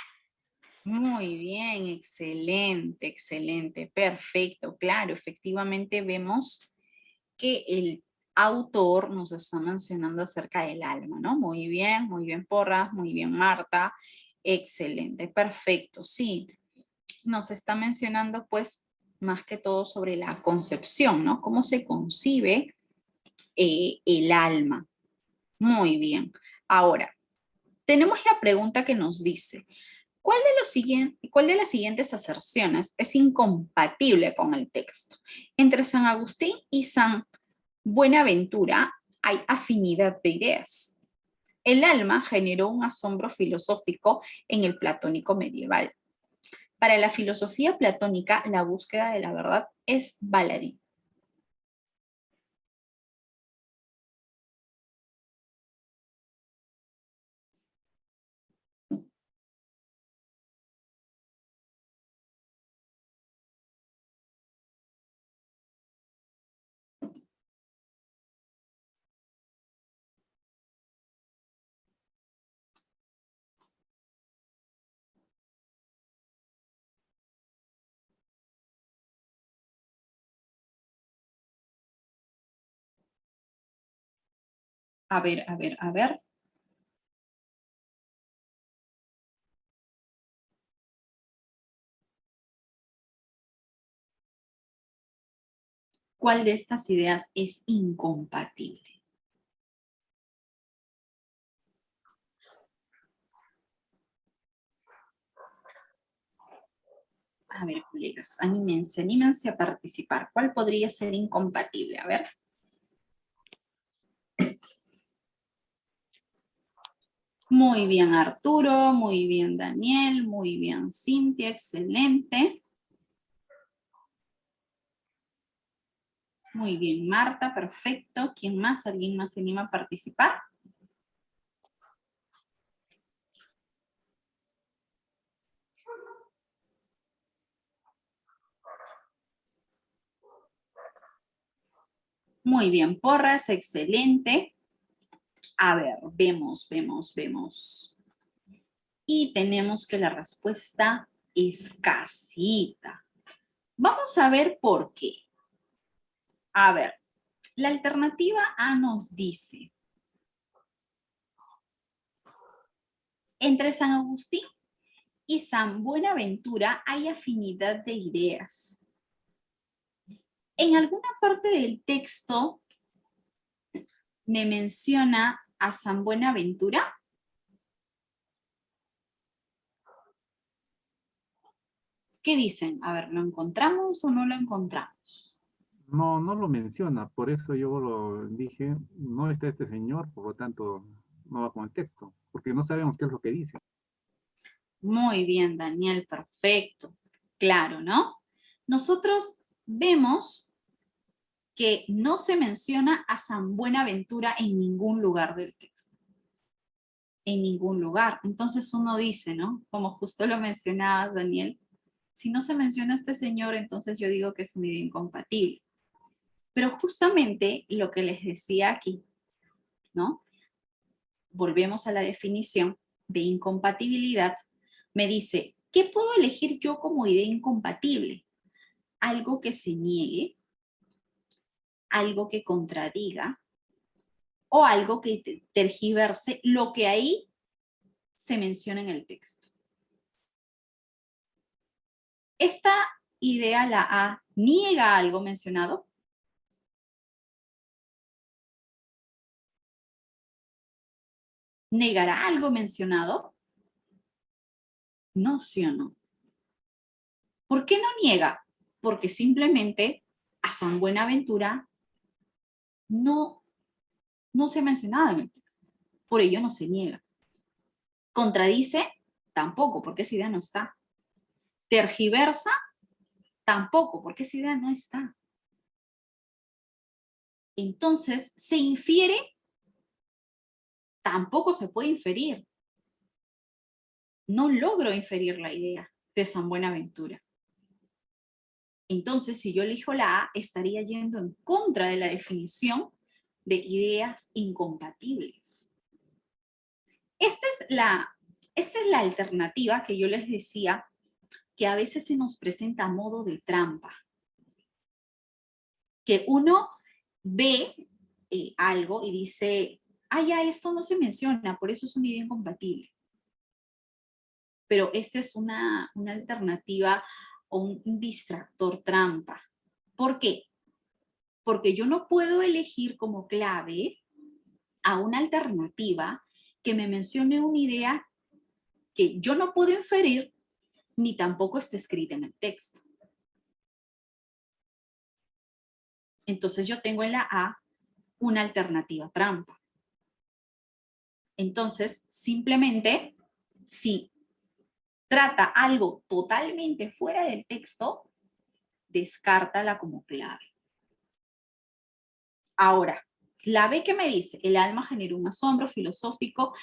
S1: Muy bien, excelente, excelente, perfecto. Claro, efectivamente vemos que el autor nos está mencionando acerca del alma, ¿no? Muy bien, Porras, muy bien, Marta. Excelente, perfecto, sí. Nos está mencionando, pues, más que todo sobre la concepción, ¿no? Cómo se concibe el alma. Muy bien. Ahora, tenemos la pregunta que nos dice, ¿cuál de las siguientes aserciones es incompatible con el texto? Entre San Agustín y San Buenaventura hay afinidad de ideas. El alma generó un asombro filosófico en el platónico medieval. Para la filosofía platónica, la búsqueda de la verdad es baladí. A ver. ¿Cuál de estas ideas es incompatible? A ver, colegas, anímense a participar. ¿Cuál podría ser incompatible? A ver. Muy bien, Arturo. Muy bien, Daniel. Muy bien, Cintia. Excelente. Muy bien, Marta. Perfecto. ¿Quién más? ¿Alguien más se anima a participar? Muy bien, Porras. Excelente. A ver, vemos. Y tenemos que la respuesta es casita. Vamos a ver por qué. A ver, la alternativa A nos dice, entre San Agustín y San Buenaventura hay afinidad de ideas. En alguna parte del texto me menciona a San Buenaventura. ¿Qué dicen? A ver, ¿lo encontramos o no lo encontramos?
S2: No, no lo menciona, por eso yo lo dije, no está este señor, por lo tanto no va con el texto, porque no sabemos qué es lo que dice.
S1: Muy bien, Daniel, perfecto. Claro, ¿no? Nosotros vemos que no se menciona a San Buenaventura en ningún lugar del texto. En ningún lugar. Entonces uno dice, ¿no? Como justo lo mencionabas, Daniel, si no se menciona a este señor, entonces yo digo que es una idea incompatible. Pero justamente lo que les decía aquí, ¿no? Volvemos a la definición de incompatibilidad. Me dice, ¿qué puedo elegir yo como idea incompatible? Algo que se niegue, algo que contradiga, o algo que tergiverse lo que ahí se menciona en el texto. Esta idea, la A, niega algo mencionado. ¿Negará algo mencionado? No, ¿sí o no? ¿Por qué no niega? Porque simplemente a San Buenaventura no se ha mencionado en el texto. Por ello no se niega. ¿Contradice? Tampoco, porque esa idea no está. ¿Tergiversa? Tampoco, porque esa idea no está. Entonces, ¿se infiere? Tampoco se puede inferir. No logro inferir la idea de San Buenaventura. Entonces, si yo elijo la A, estaría yendo en contra de la definición de ideas incompatibles. Esta es la alternativa que yo les decía que a veces se nos presenta a modo de trampa. Que uno ve algo y dice, ya esto no se menciona, por eso es una idea incompatible. Pero esta es una alternativa o un distractor trampa. ¿Por qué? Porque yo no puedo elegir como clave a una alternativa que me mencione una idea que yo no puedo inferir ni tampoco está escrita en el texto. Entonces yo tengo en la A una alternativa trampa. Entonces, simplemente, si trata algo totalmente fuera del texto, descártala como clave. Ahora, la B que me dice, el alma generó un asombro filosófico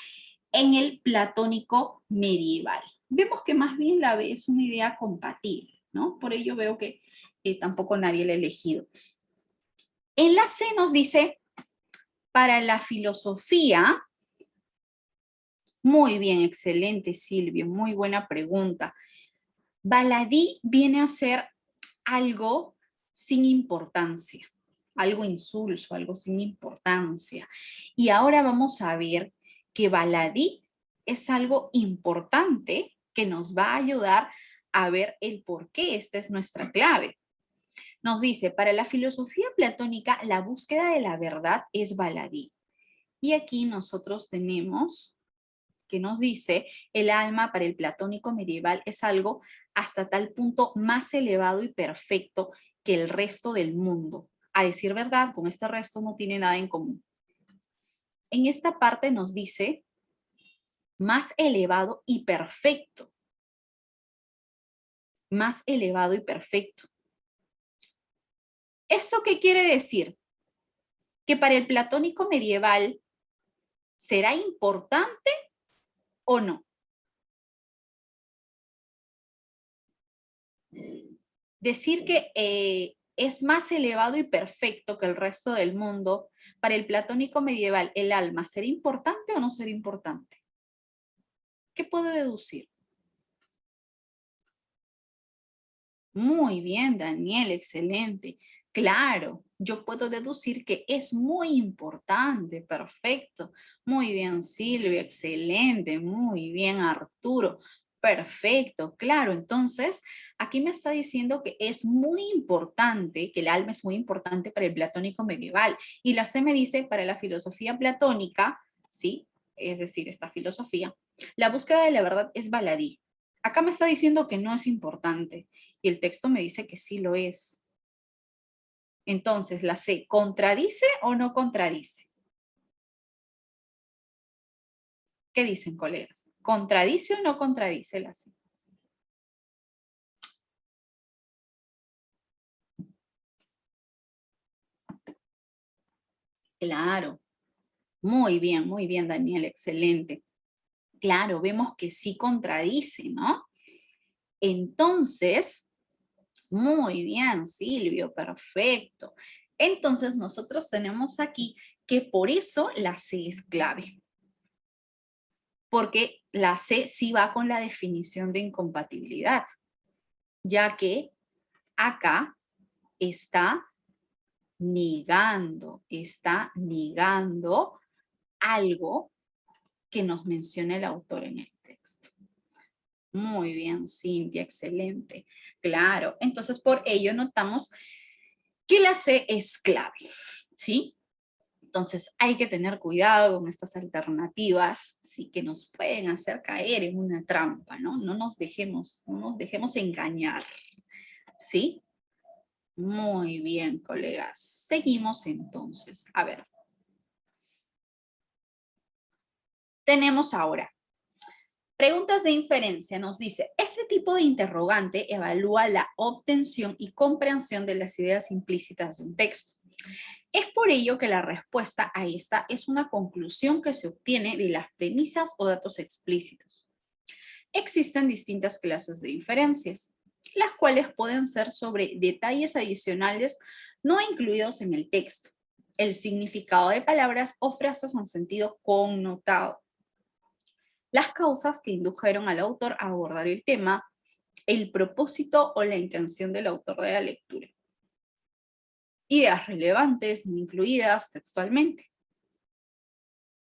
S1: en el platónico medieval. Vemos que más bien la B es una idea compatible, ¿no? Por ello veo que tampoco nadie la ha elegido. En la C nos dice, para la filosofía, muy bien, excelente Silvio, muy buena pregunta. Baladí viene a ser algo sin importancia, algo insulso, algo sin importancia. Y ahora vamos a ver que baladí es algo importante que nos va a ayudar a ver el por qué esta es nuestra clave. Nos dice, para la filosofía platónica, la búsqueda de la verdad es baladí. Y aquí nosotros tenemos que nos dice, el alma para el platónico medieval es algo hasta tal punto más elevado y perfecto que el resto del mundo. A decir verdad, con este resto no tiene nada en común. En esta parte nos dice, más elevado y perfecto. Más elevado y perfecto. ¿Esto qué quiere decir? Que para el platónico medieval, ¿será importante o no? Decir que es más elevado y perfecto que el resto del mundo, para el platónico medieval, el alma, ¿será importante o no será importante? ¿Qué puedo deducir? Muy bien, Daniel, excelente. Claro, yo puedo deducir que es muy importante, perfecto. Muy bien, Silvia, excelente. Muy bien, Arturo. Perfecto, claro. Entonces, aquí me está diciendo que es muy importante, que el alma es muy importante para el platónico medieval. Y la C me dice, para la filosofía platónica, ¿sí? Es decir, esta filosofía, la búsqueda de la verdad es baladí. Acá me está diciendo que no es importante y el texto me dice que sí lo es. Entonces, la C, ¿contradice o no contradice? ¿Qué dicen, colegas? ¿Contradice o no contradice la C? Claro. Muy bien, Daniel, excelente. Claro, vemos que sí contradice, ¿no? Entonces, muy bien, Silvio, perfecto. Entonces, nosotros tenemos aquí que por eso la C es clave. Porque la C sí va con la definición de incompatibilidad, ya que acá está negando algo que nos menciona el autor en el texto. Muy bien, Cintia, excelente. Claro, entonces por ello notamos que la C es clave, ¿sí? Entonces hay que tener cuidado con estas alternativas, sí, que nos pueden hacer caer en una trampa, ¿no? No nos dejemos engañar, ¿sí? Muy bien, colegas. Seguimos entonces. A ver. Tenemos ahora preguntas de inferencia. Nos dice, este tipo de interrogante evalúa la obtención y comprensión de las ideas implícitas de un texto. Es por ello que la respuesta a esta es una conclusión que se obtiene de las premisas o datos explícitos. Existen distintas clases de inferencias, las cuales pueden ser sobre detalles adicionales no incluidos en el texto, el significado de palabras o frases en sentido connotado, las causas que indujeron al autor a abordar el tema, el propósito o la intención del autor de la lectura. Ideas relevantes no incluidas textualmente.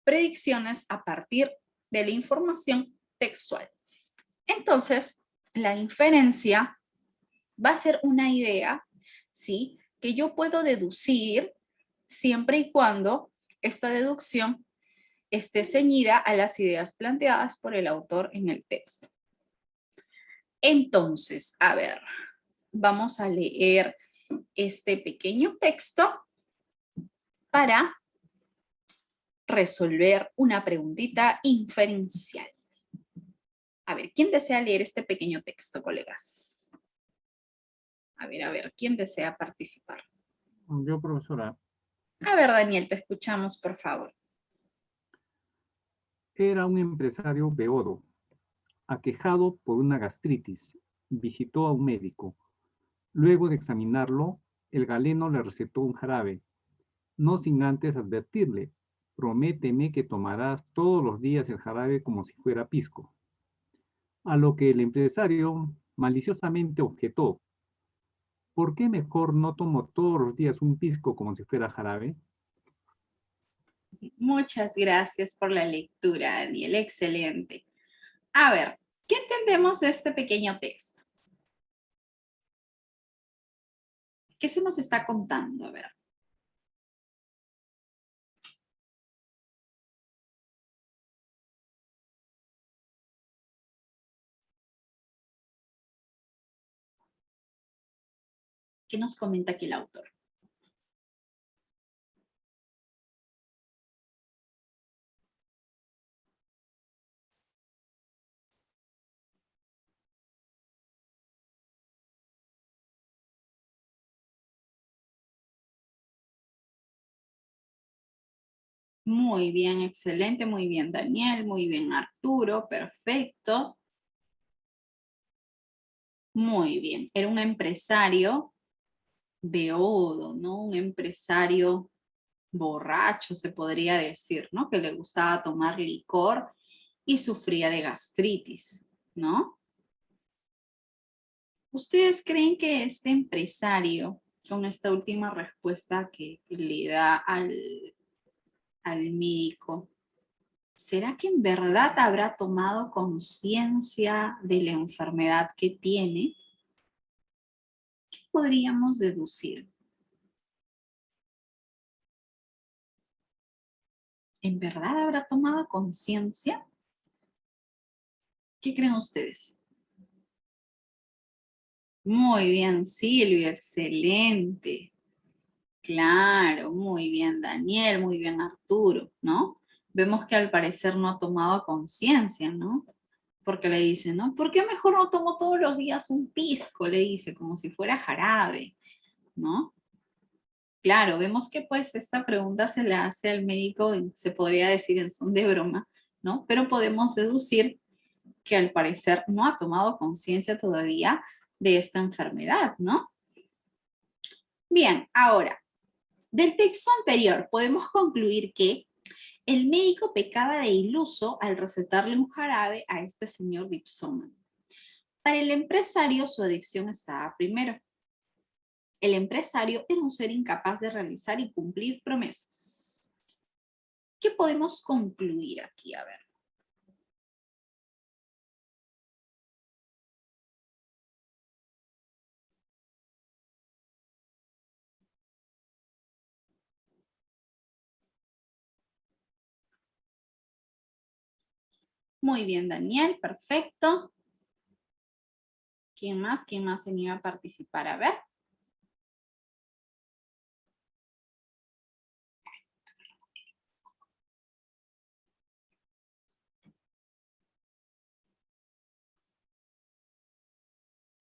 S1: Predicciones a partir de la información textual. Entonces, la inferencia va a ser una idea, ¿sí?, que yo puedo deducir siempre y cuando esta deducción esté ceñida a las ideas planteadas por el autor en el texto. Entonces, a ver, vamos a leer este pequeño texto para resolver una preguntita inferencial. A ver, ¿quién desea leer este pequeño texto, colegas? A ver, ¿quién desea participar?
S2: Yo, profesora.
S1: A ver, Daniel, te escuchamos, por favor.
S2: Era un empresario beodo, aquejado por una gastritis. Visitó a un médico. Luego de examinarlo, el galeno le recetó un jarabe, no sin antes advertirle: prométeme que tomarás todos los días el jarabe como si fuera pisco. A lo que el empresario maliciosamente objetó: ¿por qué mejor no tomo todos los días un pisco como si fuera jarabe?
S1: Muchas gracias por la lectura, Daniel. Excelente. A ver, ¿qué entendemos de este pequeño texto? ¿Qué se nos está contando? A ver. ¿Qué nos comenta aquí el autor? Muy bien, excelente, muy bien, Daniel, muy bien, Arturo, perfecto. Muy bien, era un empresario beodo, ¿no? Un empresario borracho, se podría decir, ¿no? Que le gustaba tomar licor y sufría de gastritis, ¿no? ¿Ustedes creen que este empresario, con esta última respuesta que le da al médico, será que en verdad habrá tomado conciencia de la enfermedad que tiene? ¿Qué podríamos deducir? ¿En verdad habrá tomado conciencia? ¿Qué creen ustedes? Muy bien, Silvia, excelente. Claro, muy bien, Daniel, muy bien, Arturo, ¿no? Vemos que al parecer no ha tomado conciencia, ¿no? Porque le dice, ¿no? ¿Por qué mejor no tomo todos los días un pisco? Le dice, como si fuera jarabe, ¿no? Claro, vemos que pues esta pregunta se la hace al médico, se podría decir en son de broma, ¿no? Pero podemos deducir que al parecer no ha tomado conciencia todavía de esta enfermedad, ¿no? Bien, ahora, del texto anterior podemos concluir que el médico pecaba de iluso al recetarle un jarabe a este señor dipsómano. Para el empresario su adicción estaba primero. El empresario era un ser incapaz de realizar y cumplir promesas. ¿Qué podemos concluir aquí? A ver. Muy bien, Daniel, perfecto. ¿Quién más? ¿Quién más se anima a participar? A ver.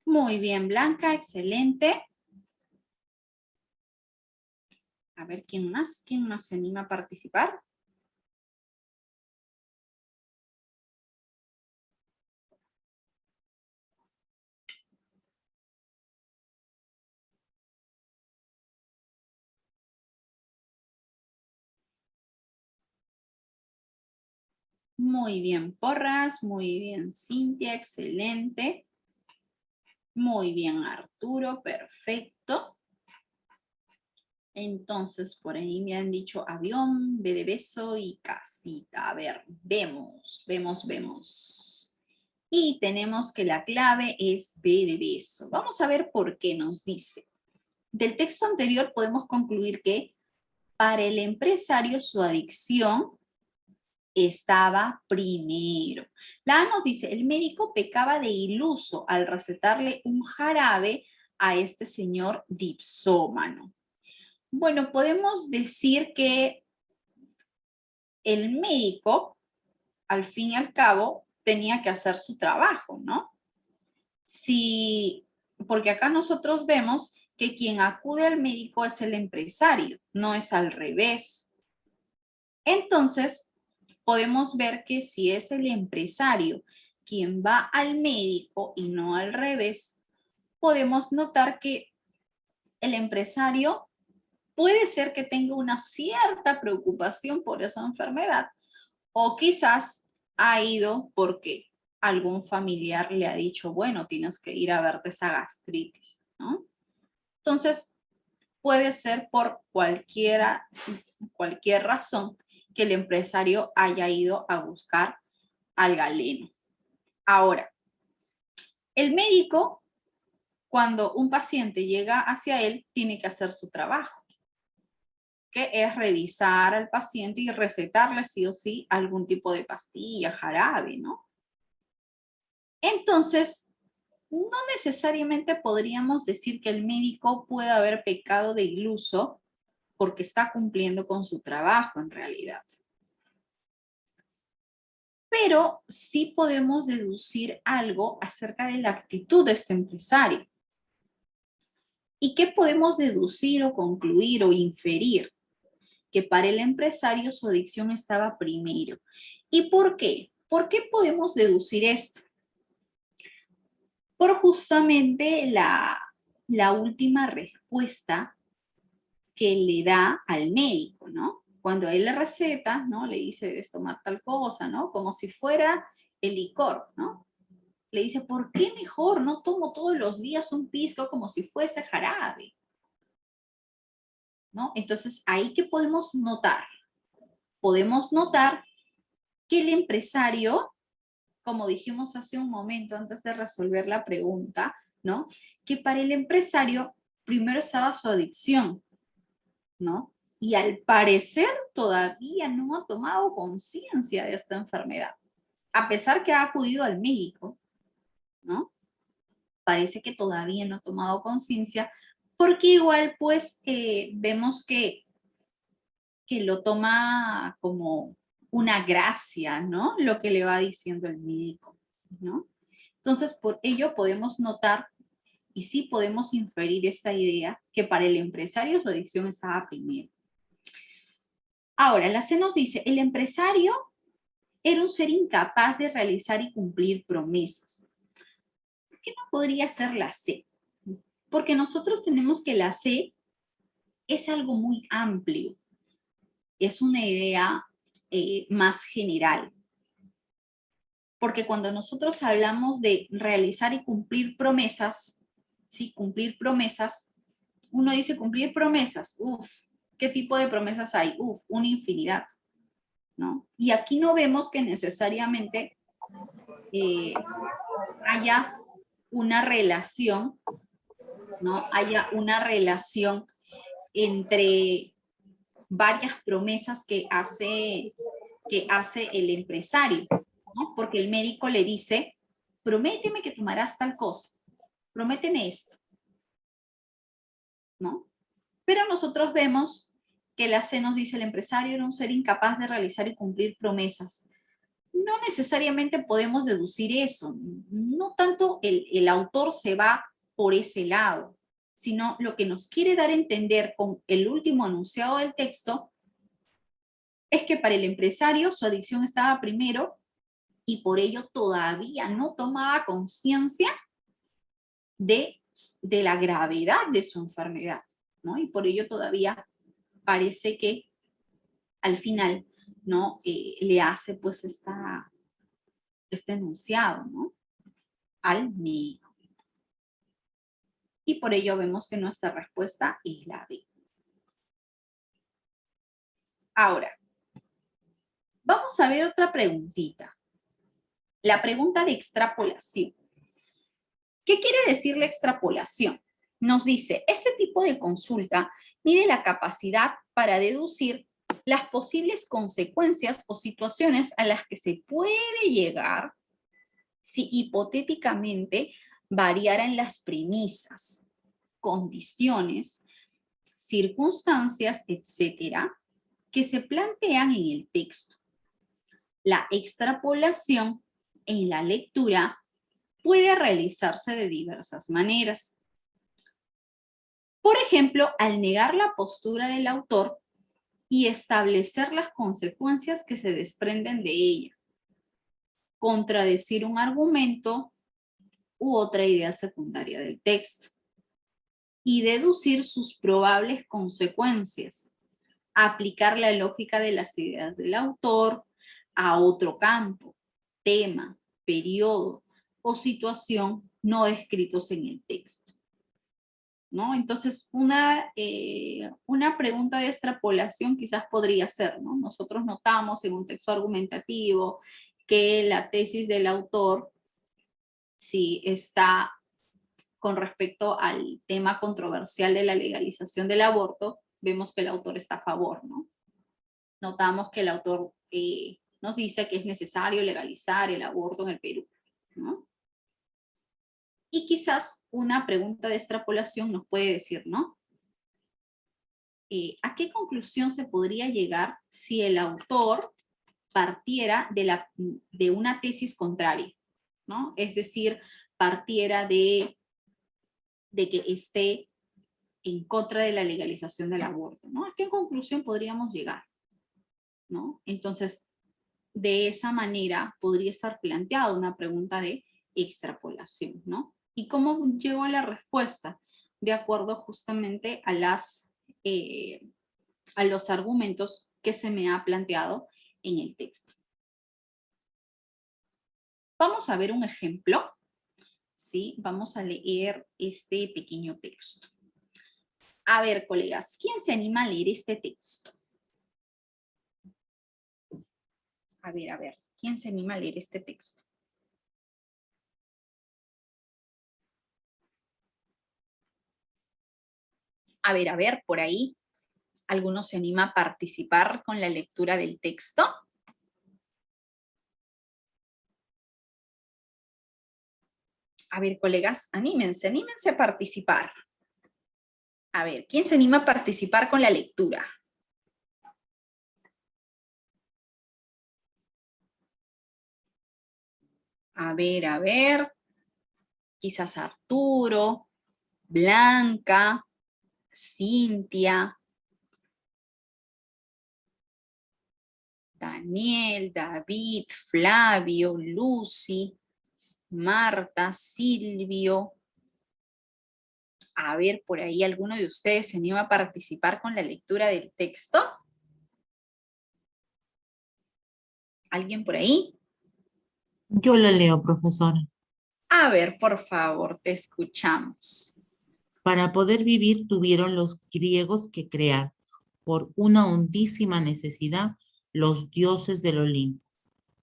S1: Muy bien, Blanca, excelente. A ver, ¿quién más? ¿Quién más se anima a participar? Muy bien, Porras. Muy bien, Cintia, excelente. Muy bien, Arturo, perfecto. Entonces, por ahí me han dicho avión, B de beso y casita. A ver, vemos. Y tenemos que la clave es B de beso. Vamos a ver por qué nos dice. Del texto anterior podemos concluir que para el empresario su adicción estaba primero. La A nos dice, el médico pecaba de iluso al recetarle un jarabe a este señor dipsómano. Bueno, podemos decir que el médico, al fin y al cabo, tenía que hacer su trabajo, ¿no? Porque acá nosotros vemos que quien acude al médico es el empresario, no es al revés. Entonces, podemos ver que si es el empresario quien va al médico y no al revés, podemos notar que el empresario puede ser que tenga una cierta preocupación por esa enfermedad o quizás ha ido porque algún familiar le ha dicho, bueno, tienes que ir a verte esa gastritis, ¿no? Entonces, puede ser por cualquier razón que el empresario haya ido a buscar al galeno. Ahora, el médico, cuando un paciente llega hacia él, tiene que hacer su trabajo, que es revisar al paciente y recetarle sí o sí algún tipo de pastilla, jarabe, ¿no? Entonces, no necesariamente podríamos decir que el médico puede haber pecado de iluso porque está cumpliendo con su trabajo en realidad. Pero sí podemos deducir algo acerca de la actitud de este empresario. ¿Y qué podemos deducir o concluir o inferir? Que para el empresario su adicción estaba primero. ¿Y por qué? ¿Por qué podemos deducir esto? Por justamente la última respuesta que le da al médico, ¿no? Cuando él le receta, ¿no? Le dice, debes tomar tal cosa, ¿no? Como si fuera el licor, ¿no? Le dice, ¿por qué mejor no tomo todos los días un pisco como si fuese jarabe? ¿No? Entonces, ¿ahí qué podemos notar? Podemos notar que el empresario, como dijimos hace un momento antes de resolver la pregunta, ¿no? Que para el empresario primero estaba su adicción, ¿no? Y al parecer todavía no ha tomado conciencia de esta enfermedad, a pesar que ha acudido al médico, ¿no? Parece que todavía no ha tomado conciencia, porque igual pues vemos que lo toma como una gracia, ¿no? Lo que le va diciendo el médico, ¿no? Entonces, por ello podemos notar y sí podemos inferir esta idea que para el empresario su adicción estaba primero. Ahora, la C nos dice, el empresario era un ser incapaz de realizar y cumplir promesas. ¿Por qué no podría ser la C? Porque nosotros tenemos que la C es algo muy amplio. Es una idea más general. Porque cuando nosotros hablamos de realizar y cumplir promesas, ¿sí? Cumplir promesas, uno dice cumplir promesas, ¿qué tipo de promesas hay? Una infinidad, ¿no? Y aquí no vemos que necesariamente haya una relación, ¿no? Haya una relación entre varias promesas que hace el empresario, ¿no? Porque el médico le dice, prométeme que tomarás tal cosa, prométeme esto, ¿no? Pero nosotros vemos que la C nos dice, el empresario era un ser incapaz de realizar y cumplir promesas. No necesariamente podemos deducir eso, no tanto el autor se va por ese lado, sino lo que nos quiere dar a entender con el último enunciado del texto es que para el empresario su adicción estaba primero y por ello todavía no tomaba conciencia de la gravedad de su enfermedad, ¿no? Y por ello todavía parece que al final, ¿no? Le hace pues este enunciado, ¿no? Al médico. Y por ello vemos que nuestra respuesta es la B. Ahora, vamos a ver otra preguntita. La pregunta de extrapolación. ¿Qué quiere decir la extrapolación? Nos dice, este tipo de consulta mide la capacidad para deducir las posibles consecuencias o situaciones a las que se puede llegar si hipotéticamente variaran las premisas, condiciones, circunstancias, etcétera, que se plantean en el texto. La extrapolación en la lectura puede realizarse de diversas maneras. Por ejemplo, al negar la postura del autor y establecer las consecuencias que se desprenden de ella, contradecir un argumento u otra idea secundaria del texto y deducir sus probables consecuencias, aplicar la lógica de las ideas del autor a otro campo, tema, periodo o situación no descritos en el texto, ¿no? Entonces, una pregunta de extrapolación quizás podría ser, ¿no? Nosotros notamos en un texto argumentativo que la tesis del autor, si está con respecto al tema controversial de la legalización del aborto, vemos que el autor está a favor, ¿no? Notamos que el autor nos dice que es necesario legalizar el aborto en el Perú, ¿no? Y quizás una pregunta de extrapolación nos puede decir, ¿no? ¿A qué conclusión se podría llegar si el autor partiera de una tesis contraria, ¿no? Es decir, partiera de que esté en contra de la legalización del aborto, ¿no? ¿A qué conclusión podríamos llegar? ¿No? Entonces, de esa manera podría estar planteada una pregunta de extrapolación, ¿no? ¿Y cómo llego a la respuesta? De acuerdo justamente a los argumentos que se me ha planteado en el texto. Vamos a ver un ejemplo, ¿sí? Vamos a leer este pequeño texto. A ver, colegas, ¿quién se anima a leer este texto? A ver, ¿quién se anima a leer este texto? A ver, por ahí, ¿alguno se anima a participar con la lectura del texto? A ver, colegas, anímense a participar. A ver, ¿quién se anima a participar con la lectura? A ver, quizás Arturo, Blanca, Cintia, Daniel, David, Flavio, Lucy, Marta, Silvio. A ver, por ahí, ¿alguno de ustedes se anima a participar con la lectura del texto? ¿Alguien por ahí?
S5: Yo la leo, profesora.
S1: A ver, por favor, te escuchamos.
S5: Para poder vivir tuvieron los griegos que crear, por una hondísima necesidad, los dioses del Olimpo.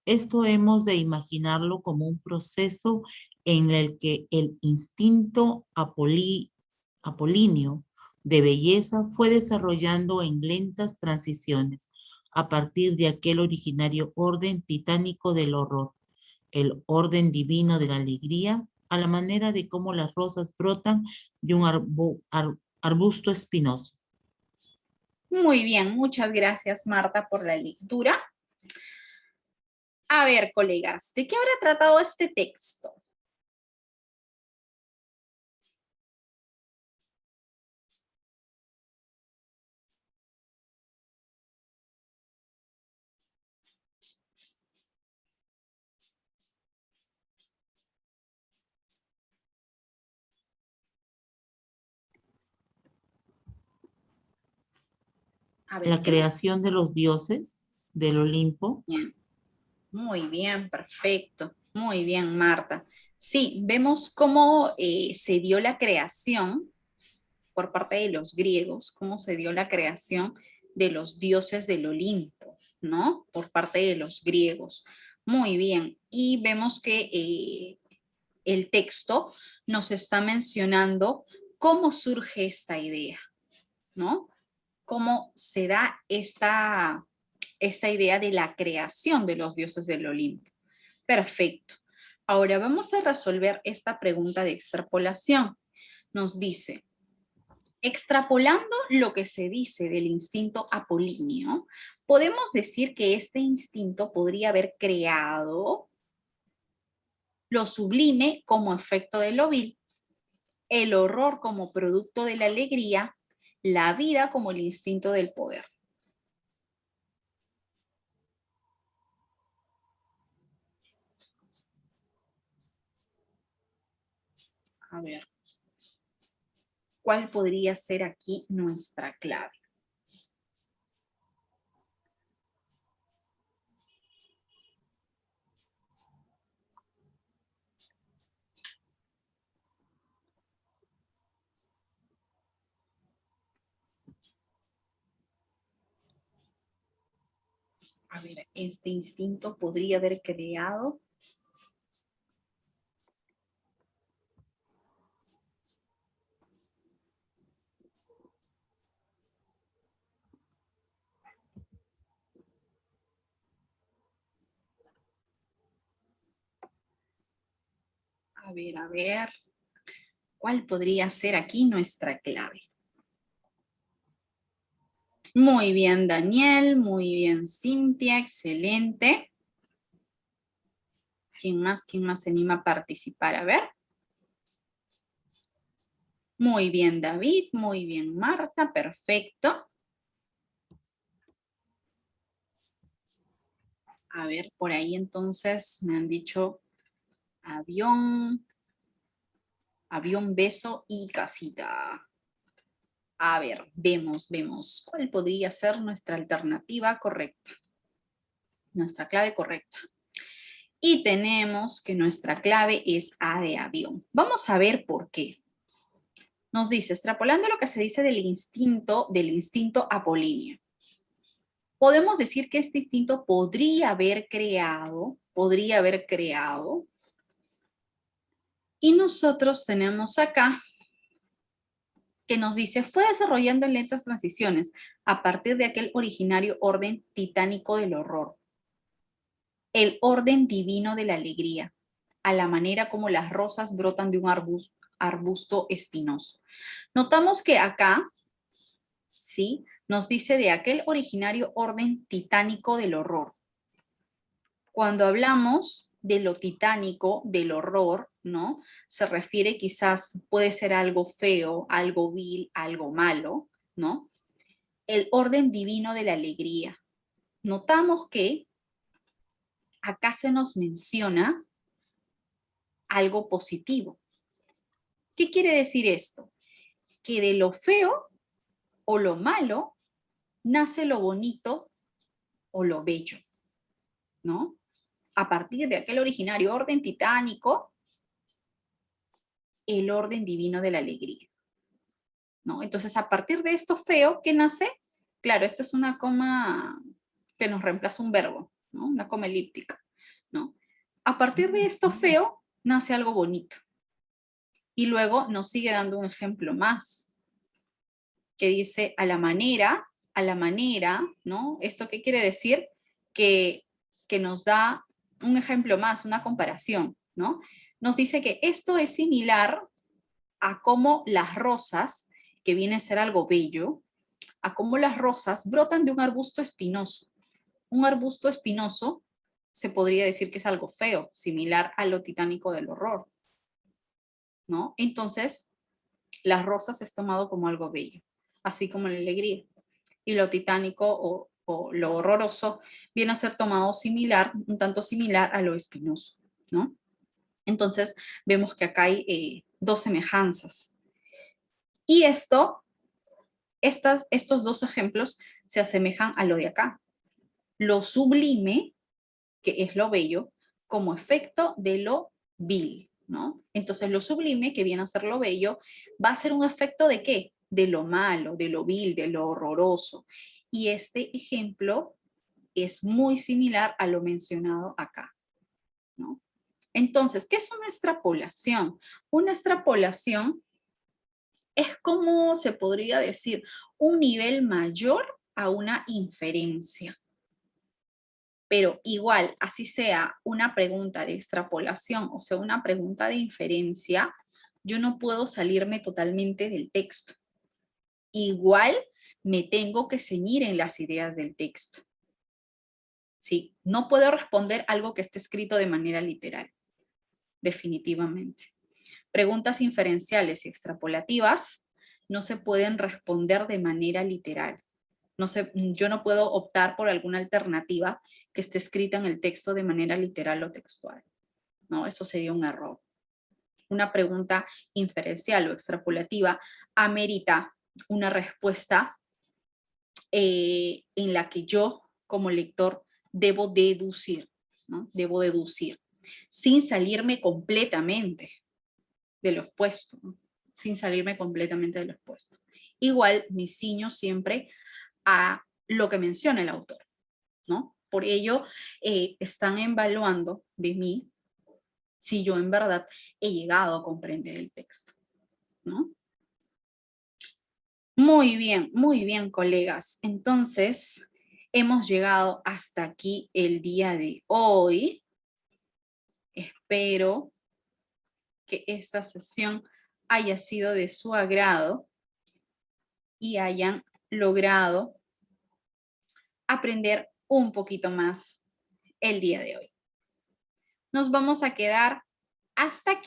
S5: Esto hemos de imaginarlo como un proceso en el que el instinto apolíneo de belleza fue desarrollando en lentas transiciones a partir de aquel originario orden titánico del horror. el orden divino de la alegría, a la manera de cómo las rosas brotan de un arbusto espinoso.
S1: Muy bien, muchas gracias, Marta, por la lectura. A ver, colegas, ¿de qué habrá tratado este texto? A ver,
S5: La
S1: ¿qué les...
S5: creación de los dioses del Olimpo.
S1: Bien. Muy bien, perfecto. Muy bien, Marta. Sí, vemos cómo se dio la creación por parte de los griegos, cómo se dio la creación de los dioses del Olimpo, ¿no? Por parte de los griegos. Muy bien. Y vemos que el texto nos está mencionando cómo surge esta idea, ¿no? Cómo se da esta idea de la creación de los dioses del Olimpo. Perfecto. Ahora vamos a resolver esta pregunta de extrapolación. Nos dice, extrapolando lo que se dice del instinto apolíneo, podemos decir que este instinto podría haber creado lo sublime como efecto de lo vil, el horror como producto de la alegría, la vida como el instinto del poder. A ver, ¿cuál podría ser aquí nuestra clave? A ver, este instinto podría haber creado. A ver, ¿cuál podría ser aquí nuestra clave? Muy bien, Daniel, muy bien, Cintia, excelente. ¿Quién más se anima a participar? A ver. Muy bien, David, muy bien, Marta, perfecto. A ver, por ahí entonces me han dicho avión, beso y casita. A ver, vemos. ¿Cuál podría ser nuestra alternativa correcta? Nuestra clave correcta. Y tenemos que nuestra clave es A de avión. Vamos a ver por qué. Nos dice, extrapolando lo que se dice del instinto apolíneo. Podemos decir que este instinto podría haber creado, y nosotros tenemos acá que nos dice, fue desarrollando en lentas transiciones a partir de aquel originario orden titánico del horror, el orden divino de la alegría, a la manera como las rosas brotan de un arbusto espinoso. Notamos que acá, ¿sí? Nos dice de aquel originario orden titánico del horror. Cuando hablamos de lo titánico, del horror, ¿no? Se refiere quizás, puede ser algo feo, algo vil, algo malo, ¿no? El orden divino de la alegría. Notamos que acá se nos menciona algo positivo. ¿Qué quiere decir esto? Que de lo feo o lo malo nace lo bonito o lo bello, ¿no? A partir de aquel originario orden titánico, el orden divino de la alegría, ¿no? Entonces, a partir de esto feo, ¿qué nace? Claro, esta es una coma que nos reemplaza un verbo, ¿no? Una coma elíptica, ¿no? A partir de esto feo, nace algo bonito. Y luego nos sigue dando un ejemplo más, que dice a la manera, ¿no? ¿Esto qué quiere decir? Que nos da un ejemplo más, una comparación, ¿no? Nos dice que esto es similar a cómo las rosas, que viene a ser algo bello, a cómo las rosas brotan de un arbusto espinoso. Un arbusto espinoso se podría decir que es algo feo, similar a lo titánico del horror, ¿no? Entonces, las rosas es tomado como algo bello, así como la alegría. Y lo titánico o lo horroroso viene a ser tomado similar, un tanto similar a lo espinoso, ¿no? Entonces, vemos que acá hay dos semejanzas. Y estos dos ejemplos se asemejan a lo de acá. Lo sublime, que es lo bello, como efecto de lo vil, ¿no? Entonces, lo sublime, que viene a ser lo bello, va a ser un efecto ¿de qué? De lo malo, de lo vil, de lo horroroso. Y este ejemplo es muy similar a lo mencionado acá, ¿no? Entonces, ¿qué es una extrapolación? Una extrapolación es como se podría decir un nivel mayor a una inferencia. Pero igual, así sea una pregunta de extrapolación o sea una pregunta de inferencia, yo no puedo salirme totalmente del texto. Igual me tengo que ceñir en las ideas del texto. ¿Sí? No puedo responder algo que esté escrito de manera literal, definitivamente. Preguntas inferenciales y extrapolativas no se pueden responder de manera literal. Yo no puedo optar por alguna alternativa que esté escrita en el texto de manera literal o textual. No, eso sería un error. Una pregunta inferencial o extrapolativa amerita una respuesta en la que yo, como lector, debo deducir, ¿no? Debo deducir, sin salirme completamente de lo expuesto, ¿no? Sin salirme completamente de lo expuesto. Igual me ciño siempre a lo que menciona el autor, ¿no? Por ello, están evaluando de mí si yo en verdad he llegado a comprender el texto, ¿no? Muy bien, colegas. Entonces, hemos llegado hasta aquí el día de hoy. Espero que esta sesión haya sido de su agrado y hayan logrado aprender un poquito más el día de hoy. Nos vamos a quedar hasta aquí.